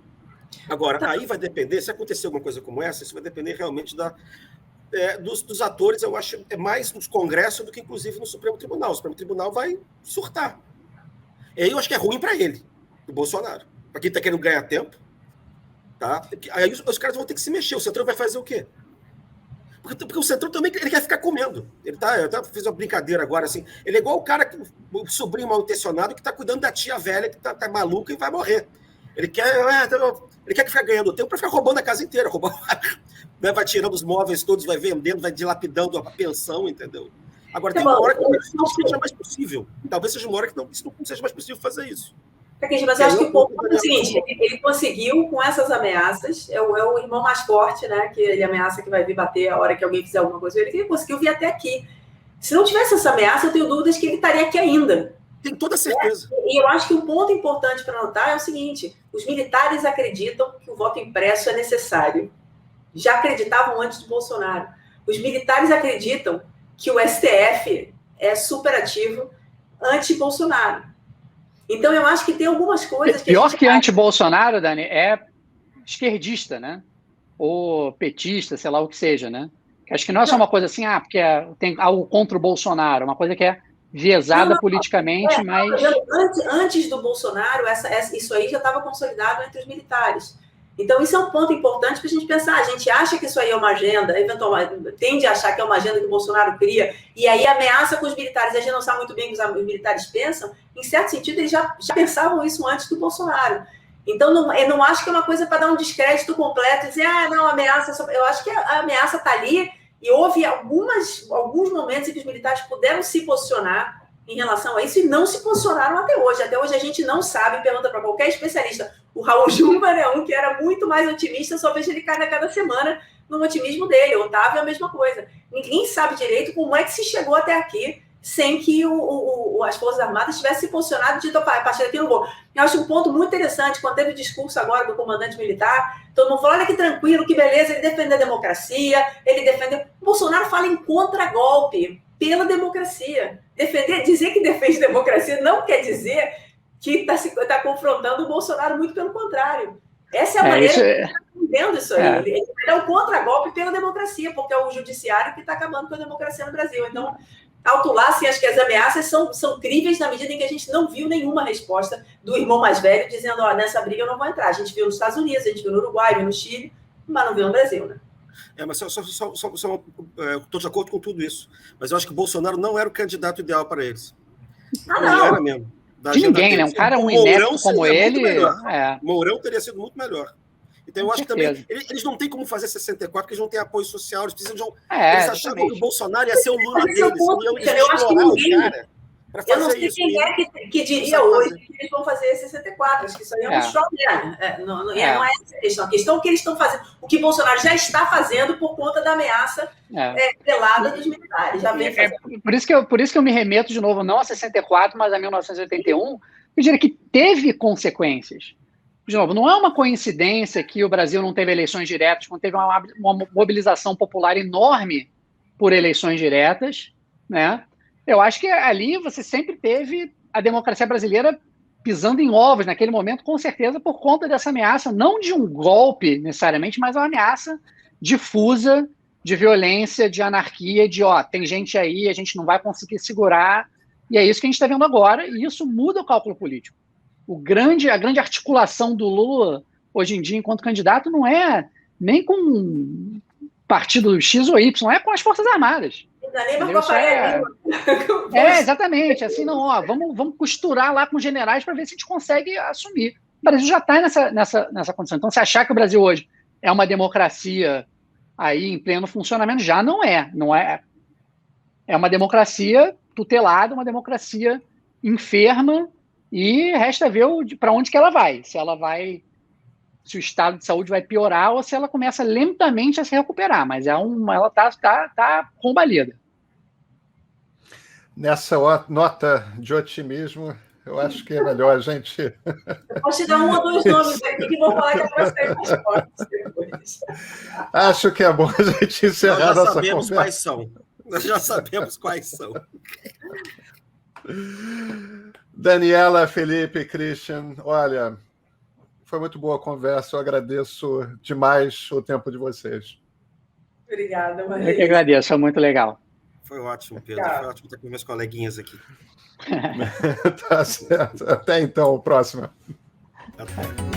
Agora, aí vai depender, se acontecer alguma coisa como essa, isso vai depender realmente dos atores, eu acho, mais nos congressos do que, inclusive, no Supremo Tribunal. O Supremo Tribunal vai surtar. E aí eu acho que é ruim para ele, o Bolsonaro. Para quem está querendo ganhar tempo, tá? Aí os caras vão ter que se mexer. O Centrão vai fazer o quê? Porque o Centrão também ele quer ficar comendo. Eu até fiz uma brincadeira agora, assim. Ele é igual o cara, o sobrinho mal intencionado, que está cuidando da tia velha, que tá maluca e vai morrer. Ele quer ficar ganhando tempo para ficar roubando a casa inteira. Vai tirando os móveis todos, vai vendendo, vai dilapidando a pensão, entendeu? Agora, tem uma hora que isso não seja mais possível. Talvez seja uma hora que não seja mais possível fazer isso. Mas eu acho que o ponto é o seguinte, ele conseguiu, com essas ameaças, é o irmão mais forte, né, que ele ameaça que vai vir bater a hora que alguém fizer alguma coisa, ele conseguiu vir até aqui. Se não tivesse essa ameaça, eu tenho dúvidas que ele estaria aqui ainda. Tem toda certeza. E eu acho que um ponto importante para notar é o seguinte, os militares acreditam que o voto impresso é necessário. Já acreditavam antes do Bolsonaro. Os militares acreditam que o STF é superativo anti-Bolsonaro. Então, eu acho que tem algumas coisas... Pior que anti-Bolsonaro, Dani, é esquerdista, né? Ou petista, sei lá o que seja, né? Acho que não é só uma coisa assim, porque tem algo contra o Bolsonaro, uma coisa que é viesada politicamente, mas... Antes do Bolsonaro, isso aí já estava consolidado entre os militares. Então, isso é um ponto importante para a gente pensar. A gente acha que isso aí é uma agenda, eventualmente tende a achar que é uma agenda que o Bolsonaro cria, e aí ameaça com os militares. A gente não sabe muito bem o que os militares pensam. Em certo sentido, eles já pensavam isso antes do Bolsonaro. Então, eu não acho que é uma coisa para dar um descrédito completo e dizer, não, ameaça... Eu acho que a ameaça está ali, e houve alguns momentos em que os militares puderam se posicionar em relação a isso e não se posicionaram até hoje. Até hoje a gente não sabe, pergunta para qualquer especialista. O Raul Jungmann é um que era muito mais otimista, só vejo ele cair a cada semana no otimismo dele. O Otávio é a mesma coisa. Ninguém sabe direito como é que se chegou até aqui sem que as Forças Armadas tivessem se posicionado e dito, a partir daqui eu não vou. Eu acho um ponto muito interessante, quando teve o discurso agora do comandante militar, todo mundo falou, olha que tranquilo, que beleza, ele defende a democracia, ele defende... O Bolsonaro fala em contragolpe pela democracia. Dizer que defende democracia não quer dizer que está confrontando o Bolsonaro, muito pelo contrário. Essa é a maneira que ele está entendendo isso aí. Ele vai dar um contragolpe pela democracia, porque é o judiciário que está acabando com a democracia no Brasil. Então, calcular, assim, acho que as ameaças são críveis na medida em que a gente não viu nenhuma resposta do irmão mais velho dizendo, nessa briga eu não vou entrar. A gente viu nos Estados Unidos, a gente viu no Uruguai, viu no Chile, mas não viu no Brasil, né? Mas estou de acordo com tudo isso. Mas eu acho que o Bolsonaro não era o candidato ideal para eles. Não era mesmo. De ninguém, né? Um cara inepto como ele. Mourão teria sido muito melhor. Então, eu acho que também. Eles não têm como fazer 64, porque eles não têm apoio social. Eles precisam de um. Eles achavam que o Bolsonaro ia ser o Lula deles. Eu acho que ninguém. Eu não sei quem é que diria hoje que eles vão fazer 64. Acho que isso aí é um show. Não é essa a questão. A questão é o que eles estão fazendo. O que Bolsonaro já está fazendo por conta da ameaça velada dos militares. Já vem fazendo. Por isso que eu me remeto de novo, não a 64, mas a 1981. Eu diria que teve consequências. De novo, não é uma coincidência que o Brasil não teve eleições diretas, quando teve uma mobilização popular enorme por eleições diretas, né? Eu acho que ali você sempre teve a democracia brasileira pisando em ovos naquele momento, com certeza, por conta dessa ameaça, não de um golpe necessariamente, mas uma ameaça difusa de violência, de anarquia, de tem gente aí, a gente não vai conseguir segurar, e é isso que a gente está vendo agora, e isso muda o cálculo político. A grande articulação do Lula, hoje em dia, enquanto candidato, não é nem com partido X ou Y, é com as Forças Armadas. Exatamente. Assim, não, vamos costurar lá com os generais para ver se a gente consegue assumir. O Brasil já está nessa condição. Então, se achar que o Brasil hoje é uma democracia aí em pleno funcionamento, já não é. Não é. É uma democracia tutelada, uma democracia enferma, e resta ver para onde que ela vai. Se o estado de saúde vai piorar ou se ela começa lentamente a se recuperar, mas ela está combalida. Nessa nota de otimismo, eu acho que é melhor a gente... Eu posso te dar um ou dois nomes aqui que vão falar que a próxima é mais forte depois. Acho que é bom a gente encerrar nossa conversa. Nós já sabemos quais são. Daniela, Felipe, Christian, olha... Foi muito boa a conversa, eu agradeço demais o tempo de vocês. Obrigada, Maria. Eu que agradeço, foi muito legal. Foi ótimo, Pedro. Foi ótimo estar com meus coleguinhas aqui. Tá certo. Até então, próxima. Até.